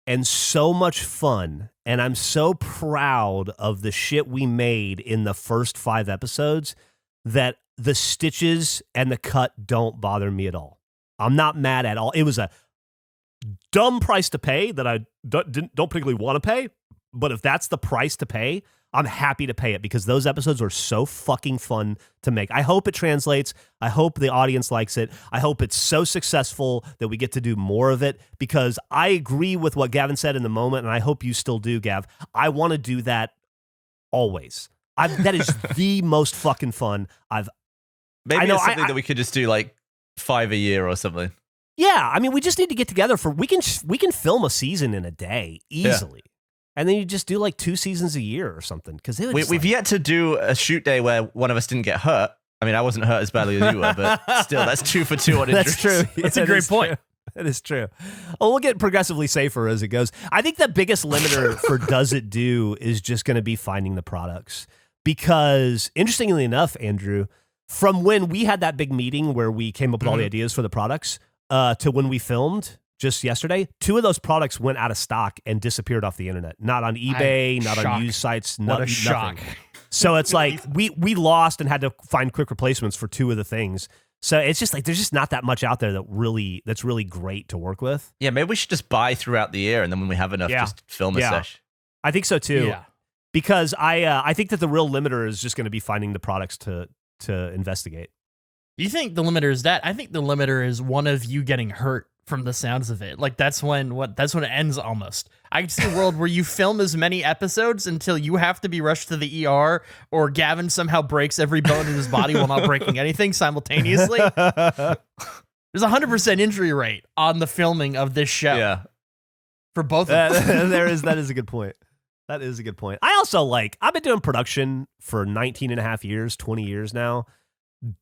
and so much fun, and I'm so proud of the shit we made in the first 5 episodes that the stitches and the cut don't bother me at all. I'm not mad at all. It was a dumb price to pay that I don't particularly want to pay, but if that's the price to pay, I'm happy to pay it because those episodes are so fucking fun to make. I hope it translates. I hope the audience likes it. I hope it's so successful that we get to do more of it because I agree with what Gavin said in the moment, and I hope you still do, Gav. I want to do that always. That is the most fucking fun I've... Maybe it's something that we could just do 5 a year or something. Yeah, I mean, we just need to get together we can film a season in a day easily. Yeah. And then you just do 2 seasons a year or something. Because we've yet to do a shoot day where one of us didn't get hurt. I mean, I wasn't hurt as badly as you were, but still, that's 2 for 2 on injuries. That's true. That's a great point. True. That is true. Well, we'll get progressively safer as it goes. I think the biggest limiter for Does It Do is just going to be finding the products. Because, interestingly enough, Andrew, from when we had that big meeting where we came up with all the ideas for the products to when we filmed just yesterday, 2 of those products went out of stock and disappeared off the internet. Not on eBay, not on used sites, nothing. Shock. So it's we lost and had to find quick replacements for 2 of the things. So it's just there's just not that much out there that's really great to work with. Yeah, maybe we should just buy throughout the year, and then when we have enough, just film a sesh. I think so too. Yeah. because I think that the real limiter is just going to be finding the products to investigate. You think the limiter is that? I think the limiter is one of you getting hurt from the sounds of it. Like that's when it ends almost. I can see a world where you film as many episodes until you have to be rushed to the ER, or Gavin somehow breaks every bone in his body while not breaking anything simultaneously. There's 100% injury rate on the filming of this show. Yeah. For both of them. That is a good point. That is a good point. I also I've been doing production for 19 and a half years, 20 years now.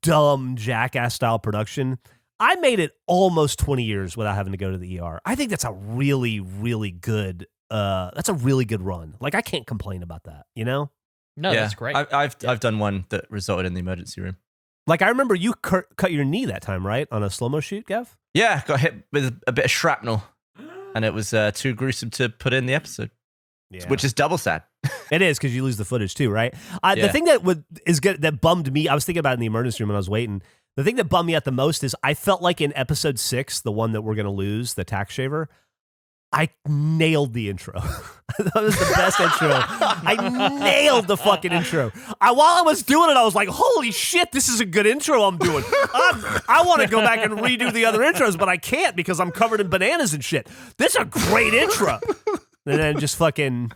Dumb jackass style production. I made it almost 20 years without having to go to the ER. I think that's a really, really good run. Like I can't complain about that, you know? No, that's great. I've done one that resulted in the emergency room. Like I remember you cut your knee that time, right? On a slow-mo shoot, Gav? Yeah, got hit with a bit of shrapnel, and it was too gruesome to put in the episode. Yeah. Which is double sad. It is, because you lose the footage too, right? The thing that bummed me, I was thinking about it in the emergency room when I was waiting. The thing that bummed me out the most is I felt like in episode 6, the one that we're going to lose, the tax shaver, I nailed the intro. That was the best intro. I nailed the fucking intro. While I was doing it, I was like, holy shit, this is a good intro I'm doing. I want to go back and redo the other intros, but I can't because I'm covered in bananas and shit. This is a great intro. And then just fucking,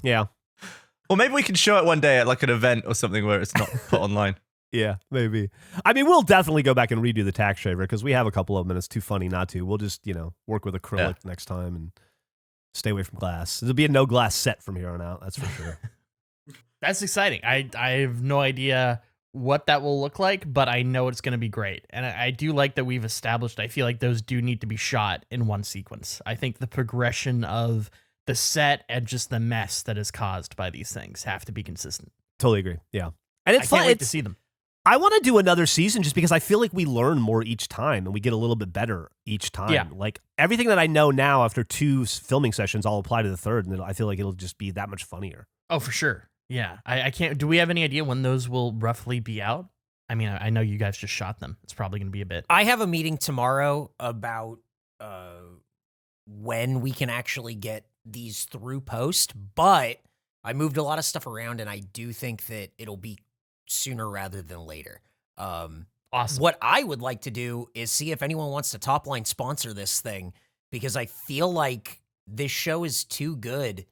yeah. Well, maybe we can show it one day at like an event or something where it's not put online. Yeah, maybe. I mean, we'll definitely go back and redo the tax shaver because we have a couple of them and it's too funny not to. We'll just, work with acrylic next time and stay away from glass. There'll be a no glass set from here on out. That's for sure. That's exciting. I have no idea what that will look like, but I know it's going to be great. And I do like that we've established, I feel like those do need to be shot in one sequence. I think the progression of the set and just the mess that is caused by these things have to be consistent. Totally agree. Yeah. And it's I can't fun wait to see them. I want to do another season just because I feel like we learn more each time and we get a little bit better each time. Yeah. Like everything that I know now after 2 filming sessions, I'll apply to the third, and I feel like it'll just be that much funnier. Oh, for sure. Yeah. I can't. Do we have any idea when those will roughly be out? I mean, I know you guys just shot them. It's probably going to be a bit. I have a meeting tomorrow about when we can actually get these through post, but I moved a lot of stuff around, and I do think that it'll be sooner rather than later. Awesome. What I would like to do is see if anyone wants to top line sponsor this thing, because I feel like this show is too good.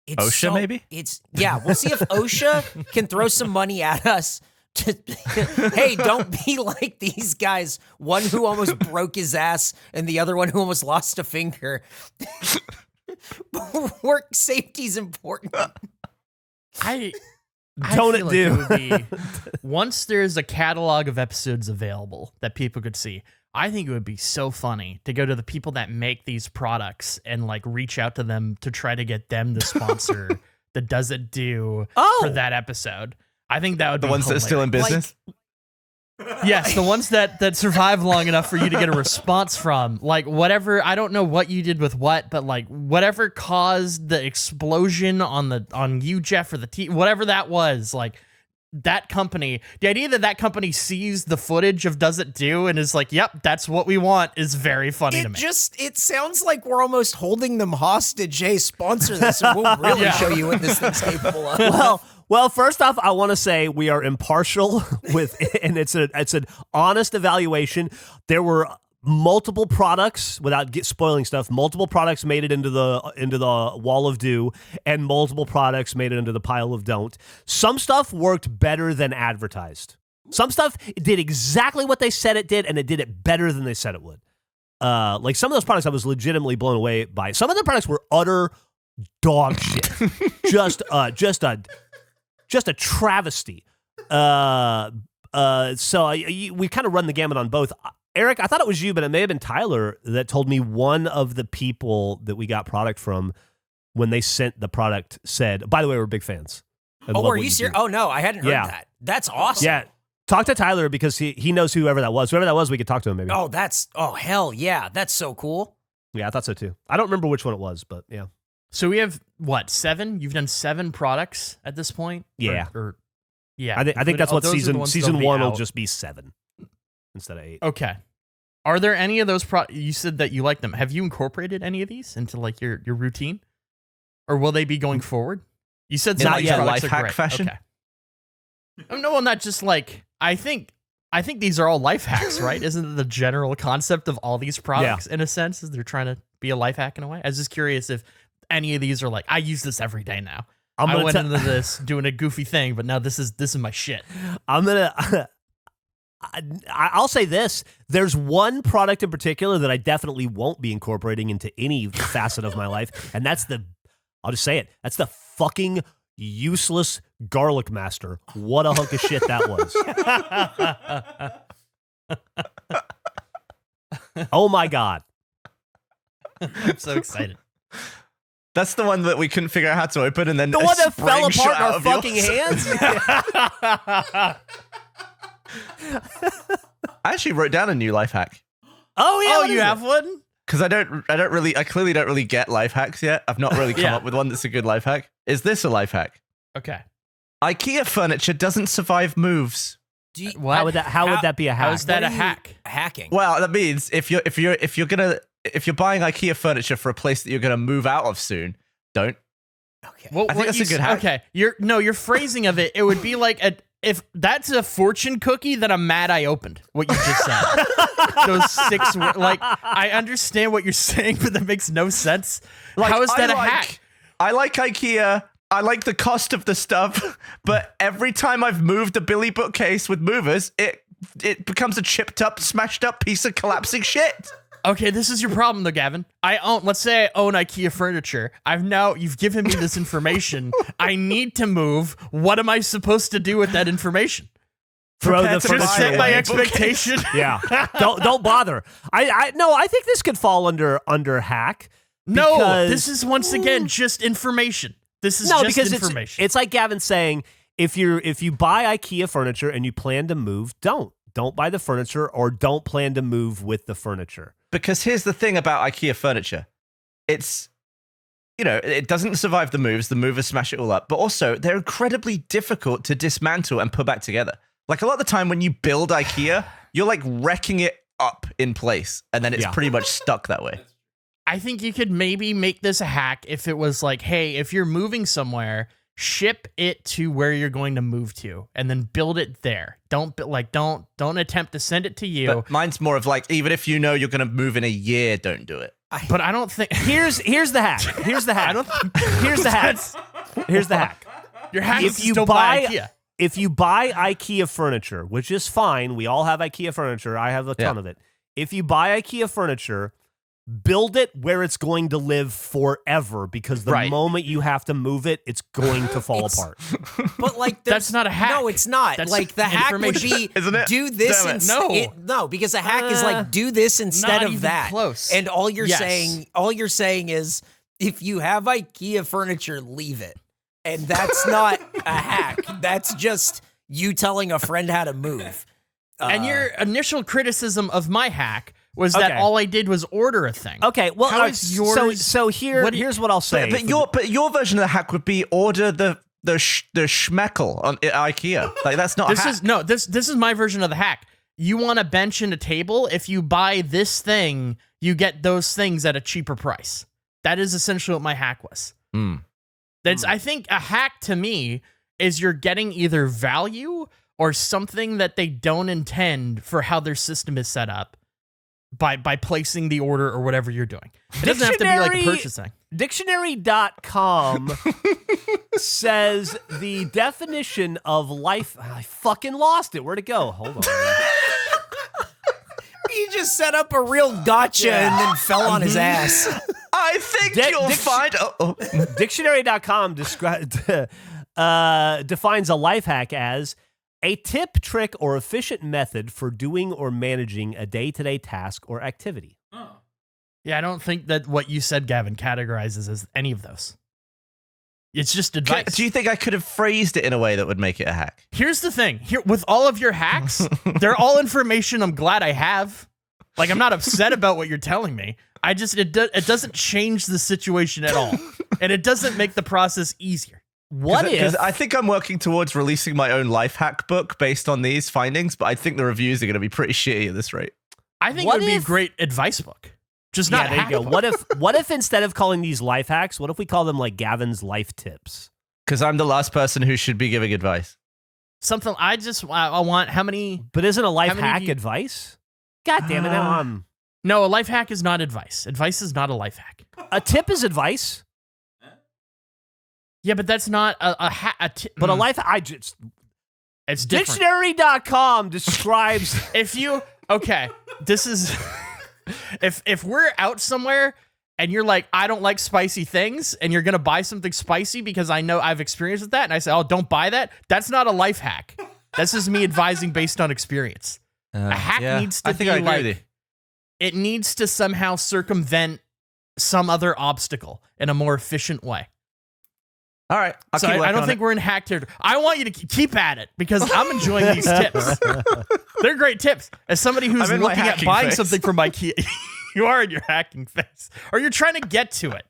It's OSHA, maybe? We'll see if OSHA can throw some money at us. Hey, don't be like these guys. One who almost broke his ass and the other one who almost lost a finger. Work safety is important. Once there's a catalog of episodes available that people could see, I think it would be so funny to go to the people that make these products and like reach out to them to try to get them to sponsor the Does It Do for that episode. I think that would be the ones that are still in business. Yes, the ones that survive long enough for you to get a response from. Like whatever, I don't know what you did with what, but like whatever caused the explosion on you, Geoff, or the whatever that was, like that company, the idea that company sees the footage of Does It Do and is like, yep, that's what we want, is very funny to me. It sounds like we're almost holding them hostage. Hey, sponsor this and we'll really show you what this thing's capable of. Well, first off, I want to say we are impartial and it's an honest evaluation. There were multiple products, without spoiling stuff, multiple products made it into the wall of do, and multiple products made it into the pile of don't. Some stuff worked better than advertised. Some stuff did exactly what they said it did, and it did it better than they said it would. Like some of those products I was legitimately blown away by. Some of the products were utter dog shit. just a travesty. So we kind of run the gamut on both. Eric, I thought it was you, but it may have been Tyler that told me one of the people that we got product from when they sent the product said, by the way, we're big fans. Oh, are you serious? Oh, no, I hadn't heard that. That's awesome. Yeah. Talk to Tyler because he knows whoever that was. Whoever that was, we could talk to him maybe. Oh, hell yeah. That's so cool. Yeah, I thought so too. I don't remember which one it was, but yeah. So we have, 7? You've done 7 products at this point? Yeah. Yeah. I think that's what season 1 will just be 7 instead of 8. Okay. Are there any of those you said that you like them. Have you incorporated any of these into like your routine? Or will they be going forward? You said In some like of these that products life are hack great. fashion? Okay. No, well, not just like I think these are all life hacks, right? Isn't it the general concept of all these products in a sense is they're trying to be a life hack in a way? I was just curious if any of these are like I use this every day now. I went into this doing a goofy thing, but now this is my shit. I'll say this. There's one product in particular that I definitely won't be incorporating into any facet of my life, and that's I'll just say it. That's the fucking useless garlic master. What a hunk of shit that was. Oh my God. I'm so excited. That's the one that we couldn't figure out how to open, and then The a one that spring fell shot apart in out our of fucking yours. hands. I actually wrote down a new life hack Oh yeah. Oh, what you is have it? one? because I clearly don't really get life hacks yet. I've not really come Yeah. up with one that's a good life hack. Is this a life hack? Okay. IKEA furniture doesn't survive moves. What? How would that be a hack? How is that What a are you hack? Hacking. Well, that means if you're buying IKEA furniture for a place that you're gonna move out of soon, don't. Okay. Well, I think that's a good hack. Okay, your phrasing of it would be like if that's a fortune cookie, then I'm mad I opened what you just said. Those 6 like I understand what you're saying, but that makes no sense. Like, How is that a hack? I like IKEA. I like the cost of the stuff, but every time I've moved a Billy bookcase with movers, it becomes a chipped up, smashed up piece of collapsing shit. Okay, this is your problem though, Gavin. Let's say I own IKEA furniture. You've given me this information. I need to move. What am I supposed to do with that information? Throw Prepare the to furniture Just set my away. expectation. Yeah. Don't bother. I think this could fall under hack. No, because- this is once again just information. This is No, just because information. it's like Gavin saying, if you buy IKEA furniture and you plan to move, don't buy the furniture or don't plan to move with the furniture. Because here's the thing about IKEA furniture. It's, it doesn't survive the moves. The movers smash it all up. But also, they're incredibly difficult to dismantle and put back together. Like a lot of the time when you build IKEA, you're like wrecking it up in place. And then it's pretty much stuck that way. I think you could maybe make this a hack if it was like, hey, if you're moving somewhere, ship it to where you're going to move to and then build it there. Don't attempt to send it to you. But mine's more of like, even if you know you're going to move in a year, don't do it. But I don't think Here's the hack. Here's the hack. Here's the hack. Here's the hack. your hack If is you still buy- buy IKEA. If you buy IKEA furniture, which is fine, we all have IKEA furniture. I have a ton of it. If you buy IKEA furniture, build it where it's going to live forever, because the Right. moment you have to move it, it's going to fall apart. But like, That's not a hack. No, it's not. That's like the hack would information. be Isn't it? do this Damn it. instead. No, because a hack is like do this instead not of even that. close. And all you're Yes. saying is if you have IKEA furniture, leave it. And that's not a hack. That's just you telling a friend how to move. And your initial criticism of my hack was that Okay. all I did was order a thing. Okay, well, How is yours? So here's what I'll say. But your version of the hack would be order the schmeckel on IKEA. Like that's not a hack. This is my version of the hack. You want a bench and a table? If you buy this thing, you get those things at a cheaper price. That is essentially what my hack was. I think a hack to me is you're getting either value or something that they don't intend for how their system is set up by placing the order or whatever you're doing. It doesn't have to be like purchasing. Dictionary.com says the definition of life. I fucking lost it. Where'd it go? Hold on. He just set up a real gotcha and then fell on his ass. I think you'll find. Dictionary.com defines a life hack as a tip, trick, or efficient method for doing or managing a day-to-day task or activity. Yeah, I don't think that what you said, Gavin, categorizes as any of those. It's just advice. Do you think I could have phrased it in a way that would make it a hack? Here's the thing. Here, with all of your hacks, they're all information I'm glad I have. Like, I'm not upset about what you're telling me. It doesn't change the situation at all. And it doesn't make the process easier. Because I think I'm working towards releasing my own life hack book based on these findings, but I think the reviews are going to be pretty shitty at this rate. I think it would be a great advice book. Just not there you hack go. book. What if instead of calling these life hacks, what if we call them like Gavin's life tips? Because I'm the last person who should be giving advice. Something I want how many? But isn't a life How many hack do you- advice? God damn it! Now I'm No, a life hack is not advice. Advice is not a life hack. a tip is advice, Yeah, but that's not a tip. but a life I just It's different. dictionary.com describes. If you this is if we're out somewhere and you're like, I don't like spicy things, and you're gonna buy something spicy because I know I've experienced with that, and I say, oh, don't buy that. That's not a life hack. That's just me advising based on experience. A hack needs to I think be I agree like with you. it needs to somehow circumvent some other obstacle in a more efficient way. All right. I'll So keep I working don't on think it. we're in hack territory. I want you to keep at it because I'm enjoying these tips. They're great tips. As somebody who's I'm in my looking at hacking buying phase. something from IKEA, you are in your hacking phase, or you're trying to get to it.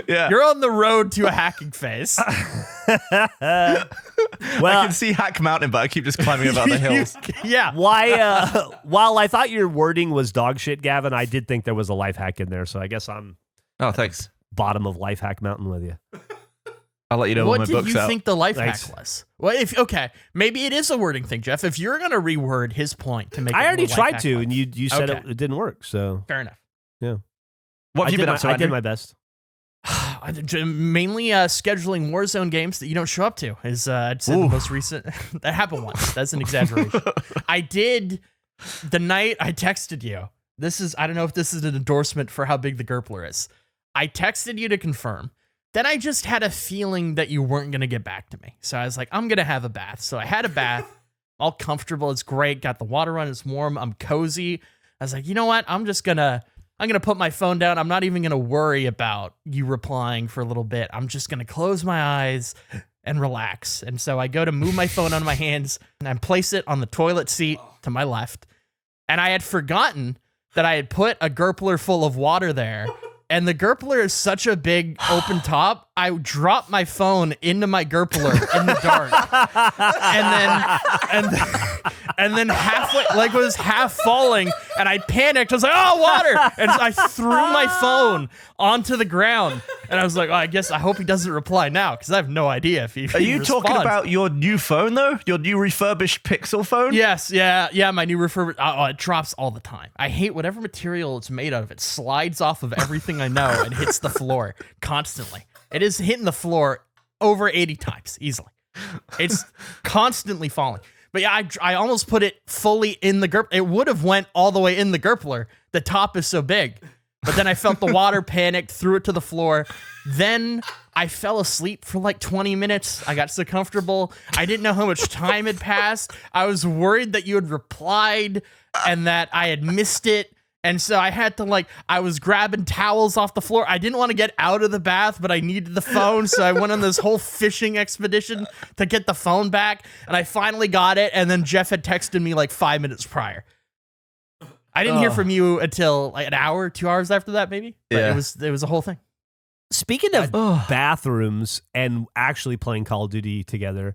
Yeah. You're on the road to a hacking phase. I Well, can see Hack Mountain, but I keep just climbing about the hills. Yeah. while I thought your wording was dog shit, Gavin, I did think there was a life hack in there. So I guess I'm Oh, thanks. bottom of life hack mountain with you. I'll let you know when What my did book's you out. think the life Thanks. hack was? Well, maybe it is a wording thing, Jeff. If you're gonna reword his point to make, I it already more life tried hack to, like. and you said Okay. it didn't work. So Fair enough. What have you been up to, I did Andrew? my best. Mainly scheduling Warzone games that you don't show up to is I'd say the most recent. That happened once. That's an exaggeration. I did the night I texted you. I don't know if this is an endorsement for how big the Gurpler is. I texted you to confirm. Then I just had a feeling that you weren't going to get back to me. So I was like, I'm going to have a bath. So I had a bath, all comfortable. It's great. Got the water on. It's warm. I'm cozy. I was like, you know what? I'm going to put my phone down. I'm not even going to worry about you replying for a little bit. I'm just going to close my eyes and relax. And so I go to move my phone on my hands and I place it on the toilet seat to my left. And I had forgotten that I had put a Gurpler full of water there. And the Gurpler is such a big open top. I dropped my phone into my Gurpler in the dark, and then halfway, like it was half falling, and I panicked. I was like, "Oh, water!" And I threw my phone onto the ground, and I was like, I hope he doesn't reply now because I have no idea if he. Are you talking about your new phone, though? Your new refurbished Pixel phone? Yes, yeah. My new refurb. It drops all the time. I hate whatever material it's made out of. It slides off of everything I know and hits the floor constantly. It is hitting the floor over 80 times easily. It's constantly falling. But yeah, I almost put it fully in the Gurpler. It would have went all the way in the Gurpler. The top is so big. But then I felt the water, panicked, threw it to the floor. Then I fell asleep for like 20 minutes. I got so comfortable. I didn't know how much time had passed. I was worried that you had replied and that I had missed it. And so I had to I was grabbing towels off the floor. I didn't want to get out of the bath, but I needed the phone. So I went on this whole fishing expedition to get the phone back. And I finally got it. And then Jeff had texted me 5 minutes prior. I didn't hear from you until an hour, 2 hours after that, maybe. But Yeah. it was a whole thing. Speaking of bathrooms and actually playing Call of Duty together,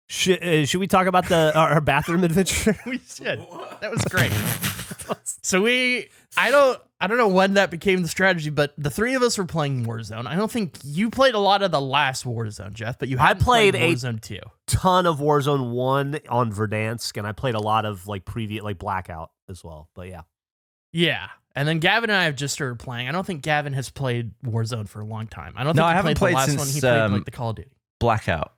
should we talk about our bathroom adventure? We should. That was great. So I don't know when that became the strategy, but the three of us were playing Warzone. I don't think you played a lot of the last Warzone, Jeff, but you had played Warzone 2. Ton of Warzone 1 on Verdansk, and I played a lot of previous Blackout as well. But yeah. Yeah. And then Gavin and I have just started playing. I don't think Gavin has played Warzone for a long time. I don't think I he haven't played the played last one. since, He played the Call of Duty. Blackout.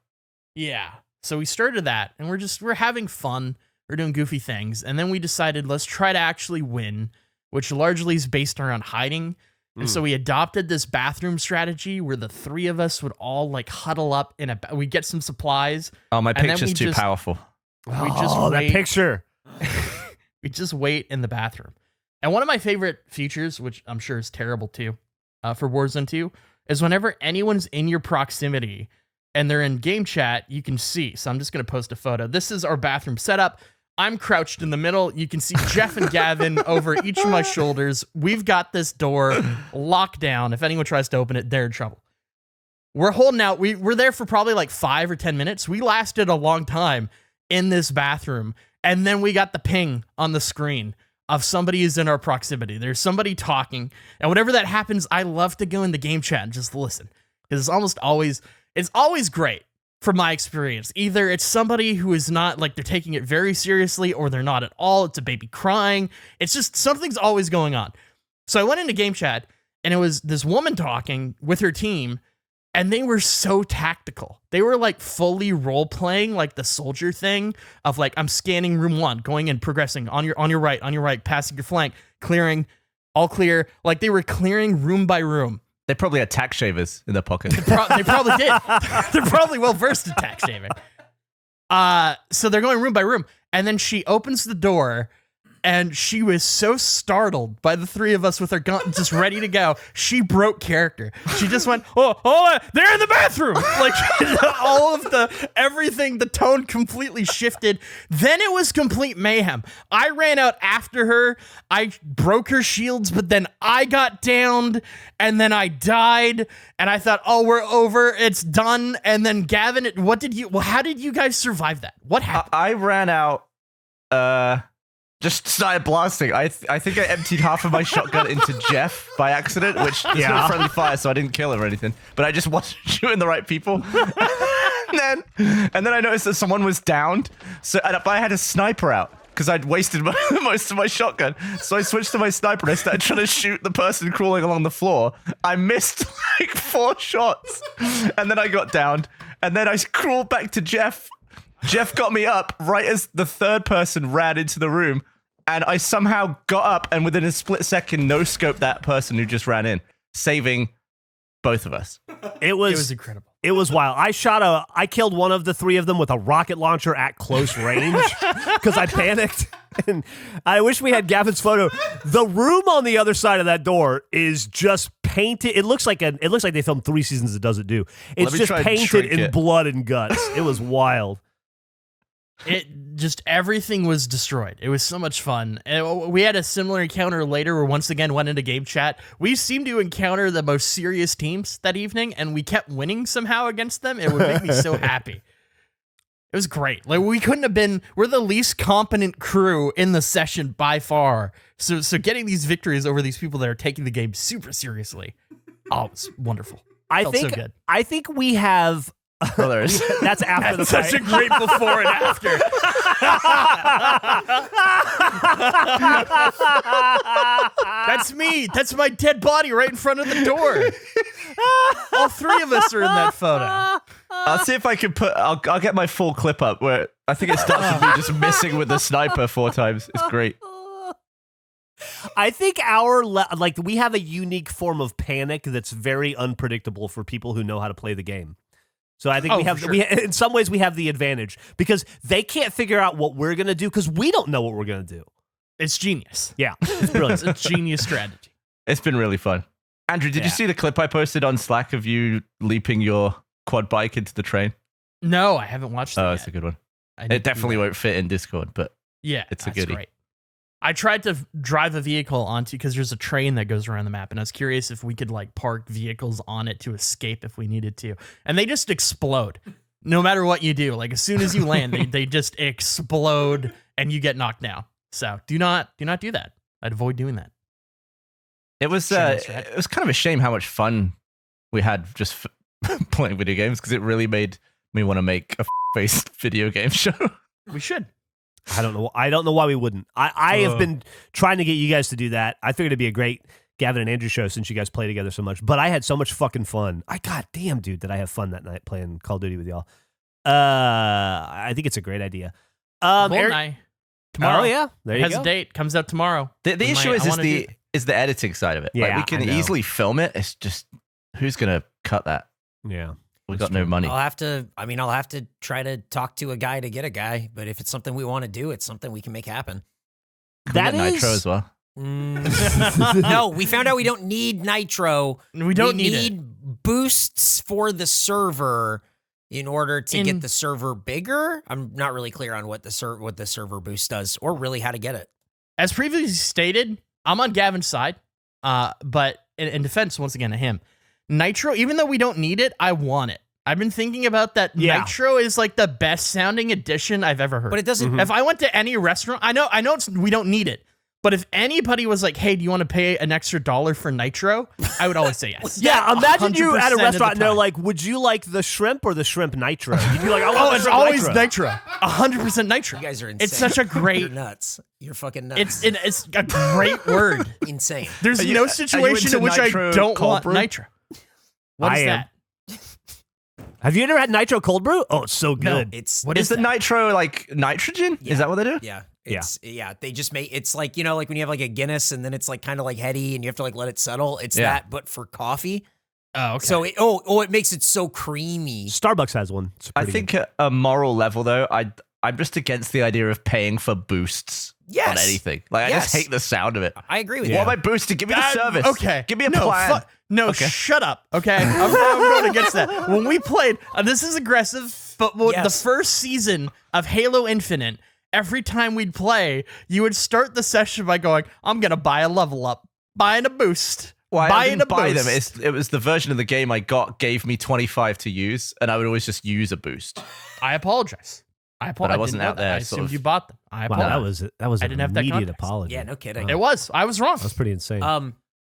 Yeah. So we started that, and we're having fun. We're doing goofy things. And then we decided, let's try to actually win, which largely is based around hiding. And so we adopted this bathroom strategy where the three of us would all huddle up in we'd get some supplies. Oh, my And then picture's we too just- powerful. We just that wait. picture. We just wait in the bathroom. And one of my favorite features, which I'm sure is terrible too, for Warzone 2, is whenever anyone's in your proximity and they're in game chat, you can see. So I'm just going to post a photo. This is our bathroom setup. I'm crouched in the middle. You can see Jeff and Gavin over each of my shoulders. We've got this door locked down. If anyone tries to open it, they're in trouble. We're holding out. We're there for probably 5 or 10 minutes. We lasted a long time in this bathroom. And then we got the ping on the screen of somebody who's in our proximity. There's somebody talking. And whenever that happens, I love to go in the game chat and just listen. Because it's always great from my experience. Either it's somebody who is not like they're taking it very seriously or they're not at all. It's a baby crying. It's just something's always going on. So I went into game chat and it was this woman talking with her team and they were so tactical. They were like fully role playing like the soldier thing of like, I'm scanning room 1, going in, progressing on your right, passing your flank, clearing, all clear. Like they were clearing room by room. They probably had tax shavers in their pocket. They probably did. They're probably well versed in tax shaving. So they're going room by room, and then she opens the door, and she was so startled by the three of us with her gun just ready to go. She broke character. She just went, oh, they're in the bathroom. Like all of everything, the tone completely shifted. Then it was complete mayhem. I ran out after her. I broke her shields, but then I got downed and then I died and I thought, oh, we're over. It's done. And then Gavin, how did you guys survive that? What happened? I ran out, just started blasting. I think I emptied half of my shotgun into Geoff by accident, which is not friendly fire, so I didn't kill him or anything. But I just wasn't shooting the right people. and then I noticed that someone was downed. But I had a sniper out because I'd wasted most of my shotgun. So I switched to my sniper and I started trying to shoot the person crawling along the floor. I missed like 4 shots, and then I got downed. And then I crawled back to Geoff. Geoff got me up right as the third person ran into the room, and I somehow got up and within a split second no-scoped that person who just ran in, saving both of us. It was incredible. It was wild. I killed one of the 3 of them with a rocket launcher at close range because I panicked. And I wish we had Gavin's photo. The room on the other side of that door is just painted. It looks like they filmed 3 seasons of Does It Do. It's just painted in blood and guts. It was wild. Everything was destroyed. It was so much fun. And we had a similar encounter later where once again went into game chat. We seemed to encounter the most serious teams that evening and we kept winning somehow against them. It would make me so happy. It was great. Like we're the least competent crew in the session by far. So getting these victories over these people that are taking the game super seriously. Oh, it's wonderful. Felt so good. I think we have Brothers. That's after the such fight. a great before and after. That's me. That's my dead body right in front of the door. All 3 of us are in that photo. I'll see if I can I'll get my full clip up where I think it starts with me just missing with the sniper 4 times. It's great. I think we have a unique form of panic that's very unpredictable for people who know how to play the game. So I think in some ways we have the advantage because they can't figure out what we're going to do because we don't know what we're going to do. It's genius. Yeah, it's brilliant. It's a genius strategy. It's been really fun. Andrew, did you see the clip I posted on Slack of you leaping your quad bike into the train? No, I haven't watched it yet. It's a good one. It definitely won't fit in Discord, but yeah, it's a goodie. Great. I tried to drive a vehicle onto because there's a train that goes around the map, and I was curious if we could like park vehicles on it to escape if we needed to, and they just explode. No matter what you do, like as soon as you land, they just explode and you get knocked down. So do not do that. I'd avoid doing that. It was kind of a shame how much fun we had just playing video games because it really made me want to make a based video game show. We should. I don't know why we wouldn't. I have been trying to get you guys to do that. I figured it'd be a great Gavin and Andrew show since you guys play together so much. But I had so much fucking fun. God damn, dude, did I have fun that night playing Call of Duty with y'all. I think it's a great idea. Tomorrow. Oh yeah, there you has go. a date. Comes out tomorrow. The issue is the editing side of it. Yeah, like we can easily film it. It's just who's gonna cut that? Yeah. We got no money. I'll have to try to talk to a guy to get a guy, but if it's something we want to do, it's something we can make happen. That is Nitro as well. No, we found out we don't need Nitro. We need boosts for the server in order to get the server bigger. I'm not really clear on what the server boost does or really how to get it. As previously stated, I'm on Gavin's side, but in defense, once again, of him, Nitro, even though we don't need it, I want it. I've been thinking about that. Yeah. Nitro is like the best sounding addition I've ever heard. But it doesn't. If I went to any restaurant, I know we don't need it, But if anybody was like, hey, do you want to pay an extra $1 for nitro? I would always say yes. Yeah, imagine you 100% at a of the restaurant and they're time. like, would you like the shrimp or the shrimp nitro? You'd be like, I want Oh, the it's shrimp always nitro. nitro. 100% nitro. You guys are insane. It's such a You're great. nuts. You're fucking nuts. It's a great word. insane. There's you- no are you situation into in which I nitro don't cold want brew? nitro. What is I am. that? Have you ever had nitro cold brew? Oh, it's so No. good. It's What Is is the that? nitro like nitrogen? Yeah. Is that what they do? yeah. Yeah, they just make it's like, you know, like when you have like a Guinness and then it's like kind of like heady and you have to like let it settle. It's Yeah. that, but for coffee. Oh, okay. So it makes it so creamy. Starbucks has one. It's I pretty think good. at a moral level, though, I'm just against the idea of paying for boosts Yes. on anything. Like, I just Yes. hate the sound of it. I agree with What you. am I boosting? Give me the service. Okay. Give me a no, plan. No, Okay. shut up. Okay. I'm going against that. When we played, this is aggressive, but the Yes. first season of Halo Infinite, every time we'd play, you would start the session by going, I'm going to buy a level up, buying a boost. Well, I buying didn't a buy them. boost. It was the version of the game I got gave me 25 to use, and I would always just use a boost. I apologize. I apologize. I wasn't didn't know out that. there, I sort assumed of- you bought them. I Wow, apologize. that was I an didn't have that immediate context. apology. Yeah, no kidding. It was. I was wrong. That's pretty insane.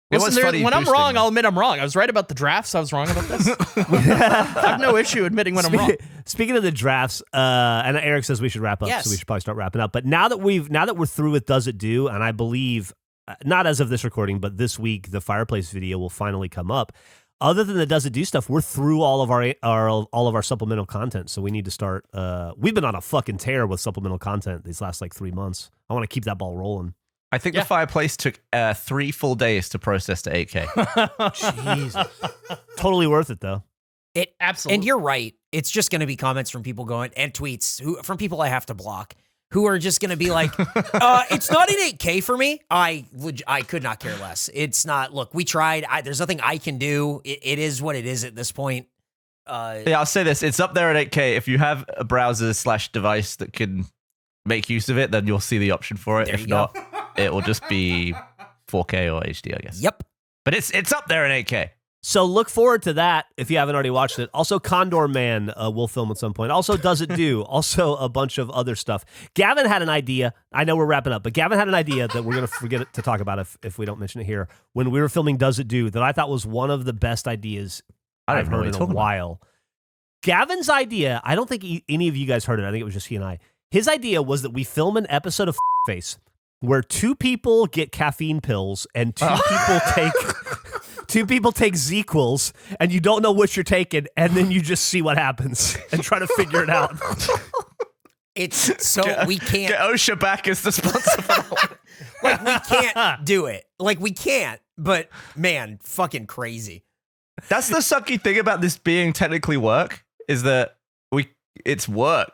It was Listen, funny when I'm boosting wrong, them. I'll admit I'm wrong. I was right about the drafts. I was wrong about this. I have no issue admitting when I'm wrong. Speaking of the drafts, and Eric says we should wrap up, Yes. so we should probably start wrapping up. But now that we're through with Does It Do, and I believe not as of this recording, but this week the fireplace video will finally come up. Other than the Does It Do stuff, we're through all of our supplemental content. So we need to start. We've been on a fucking tear with supplemental content these last like 3 months. I want to keep that ball rolling. I think Yeah. the fireplace took 3 full days to process to 8K. Jesus, totally worth it though. It Absolutely. And you're right. It's just going to be comments from people going and tweets from people I have to block who are just going to be like, it's not an 8K for me. I could not care less. It's not. Look, we tried. There's nothing I can do. It is what it is at this point. Yeah, I'll say this. It's up there at 8K. If you have a browser/device that can make use of it, then you'll see the option for it. There If you go. not, it will just be 4K or HD, I guess. Yep. But it's up there at 8K. So look forward to that if you haven't already watched it. Also, Condor Man will film at some point. Also, Does It Do? Also, a bunch of other stuff. Gavin had an idea. I know we're wrapping up, but Gavin had an idea that we're going to forget to talk about if we don't mention it here. When we were filming Does It Do, that I thought was one of the best ideas I don't I've know what heard you're in a talking about. while. Gavin's idea, I don't think any of you guys heard it. I think it was just he and I. His idea was that we film an episode of Face where 2 people get caffeine pills and 2 people take... 2 people take Zzzquils, and you don't know which you're taking, and then you just see what happens and try to figure it out. It's so we can't. Get OSHA back as the sponsor for that one. Like we can't do it. Like we can't. But man, fucking crazy. That's the sucky thing about this being technically work, is that it's work.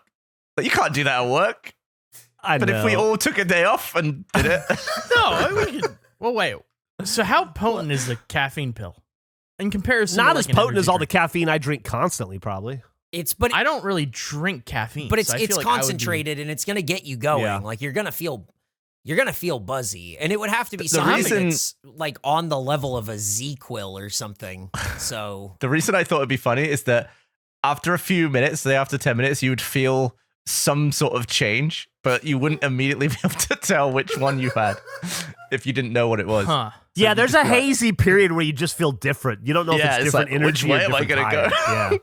But you can't do that at work. I But know. if we all took a day off and did it, Well, wait. So how potent is the caffeine pill in comparison? Not to as like an potent as energy all the drink? caffeine I drink constantly, probably. But I don't really drink caffeine, it's so I feel like I would be- concentrated and it's gonna get you going. Yeah. Like you're gonna feel buzzy, and it would have to be The something reason- that's like on the level of a Zzzquil or something. So the reason I thought it'd be funny is that after a few minutes, say after 10 minutes, you would feel some sort of change, but you wouldn't immediately be able to tell which one you had if you didn't know what it was. Huh. Yeah, you there's just a be like- hazy period where you just feel different. You don't know Yeah, if it's it's different like, energy which way or am I different gonna go? tire. Yeah.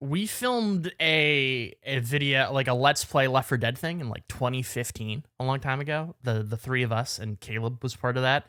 We filmed a video, like a Let's Play Left 4 Dead thing in like 2015, a long time ago. The 3 of us and Caleb was part of that.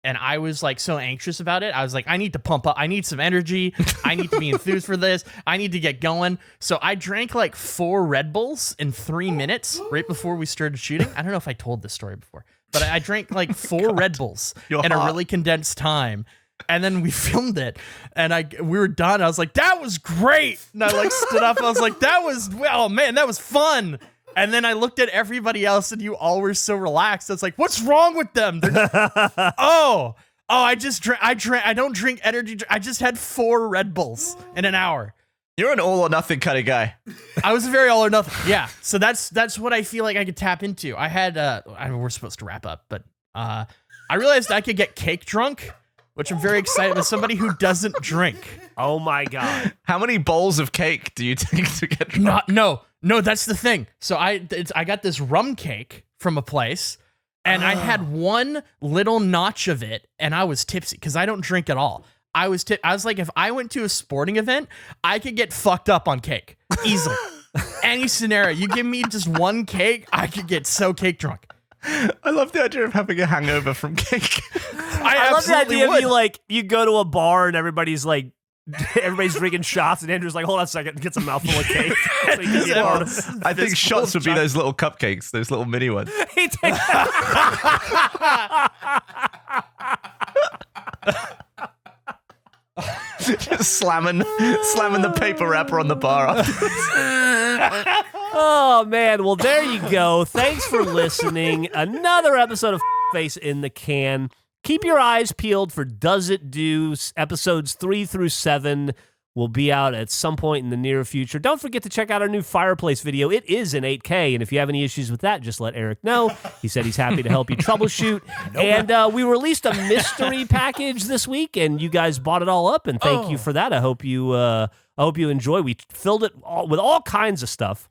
And I was like so anxious about it. I was like, I need to pump up. I need some energy. I need to be enthused for this. I need to get going. So I drank like 4 Red Bulls in 3 minutes right before we started shooting. I don't know if I told this story before, but I drank like 4 Red Bulls You're in a hot. really condensed time. And then we filmed it, and we were done. I was like, "That was great!" And I like stood up. I was like, "Oh man, that was fun!" And then I looked at everybody else, and you all were so relaxed. I was like, "What's wrong with them?" They're just, I just drank. I don't drink energy. I just had 4 Red Bulls in an hour. You're an all or nothing kind of guy. I was a very all or nothing. Yeah. So that's what I feel like I could tap into. I had. We're supposed to wrap up, but I realized I could get cake drunk, which I'm very excited as somebody who doesn't drink. Oh my God. How many bowls of cake do you take to get drunk? No, that's the thing. So I got this rum cake from a place, And I had one little notch of it, and I was tipsy because I don't drink at all. I was like, if I went to a sporting event, I could get fucked up on cake easily. Any scenario, you give me just one cake, I could get so cake drunk. I love the idea of having a hangover from cake. I love the idea of you go to a bar and everybody's drinking shots, and Andrew's like, hold on a second, and gets a mouthful of cake. So he can be a part of I think shots would be those little cupcakes, those little mini ones. He takes- Just slamming the paper wrapper on the bar. Oh, man. Well, there you go. Thanks for listening. Another episode of Face in the Can. Keep your eyes peeled for Does It Do? Episodes 3 through 7 will be out at some point in the near future. Don't forget to check out our new fireplace video. It is in 8K, and if you have any issues with that, just let Eric know. He said he's happy to help you troubleshoot. And we released a mystery package this week, and you guys bought it all up, and thank you for that. I hope you enjoy. We filled it with all kinds of stuff.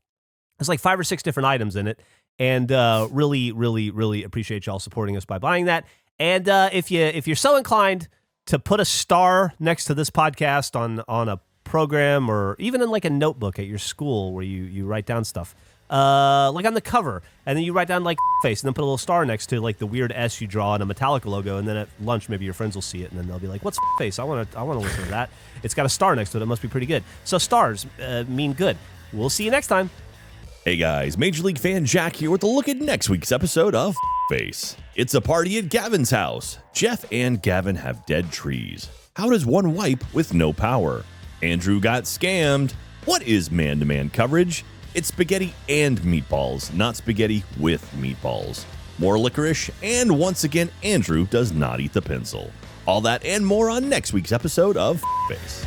There's like 5 or 6 different items in it, and really, really, really appreciate y'all supporting us by buying that. And if you're so inclined to put a star next to this podcast on a program, or even in like a notebook at your school where you write down stuff, like on the cover, and then you write down like face, and then put a little star next to like the weird S you draw on a Metallica logo, and then at lunch maybe your friends will see it, and then they'll be like, "What's face? I want to listen to that. It's got a star next to it. It must be pretty good." So stars mean good. We'll see you next time. Hey guys, Major League fan Jack here with a look at next week's episode of Face. It's a party at Gavin's house. Geoff and Gavin have dead trees. How does one wipe with no power? Andrew got scammed. What is man-to-man coverage? It's spaghetti and meatballs, not spaghetti with meatballs. More licorice, and once again, Andrew does not eat the pencil. All that and more on next week's episode of Face.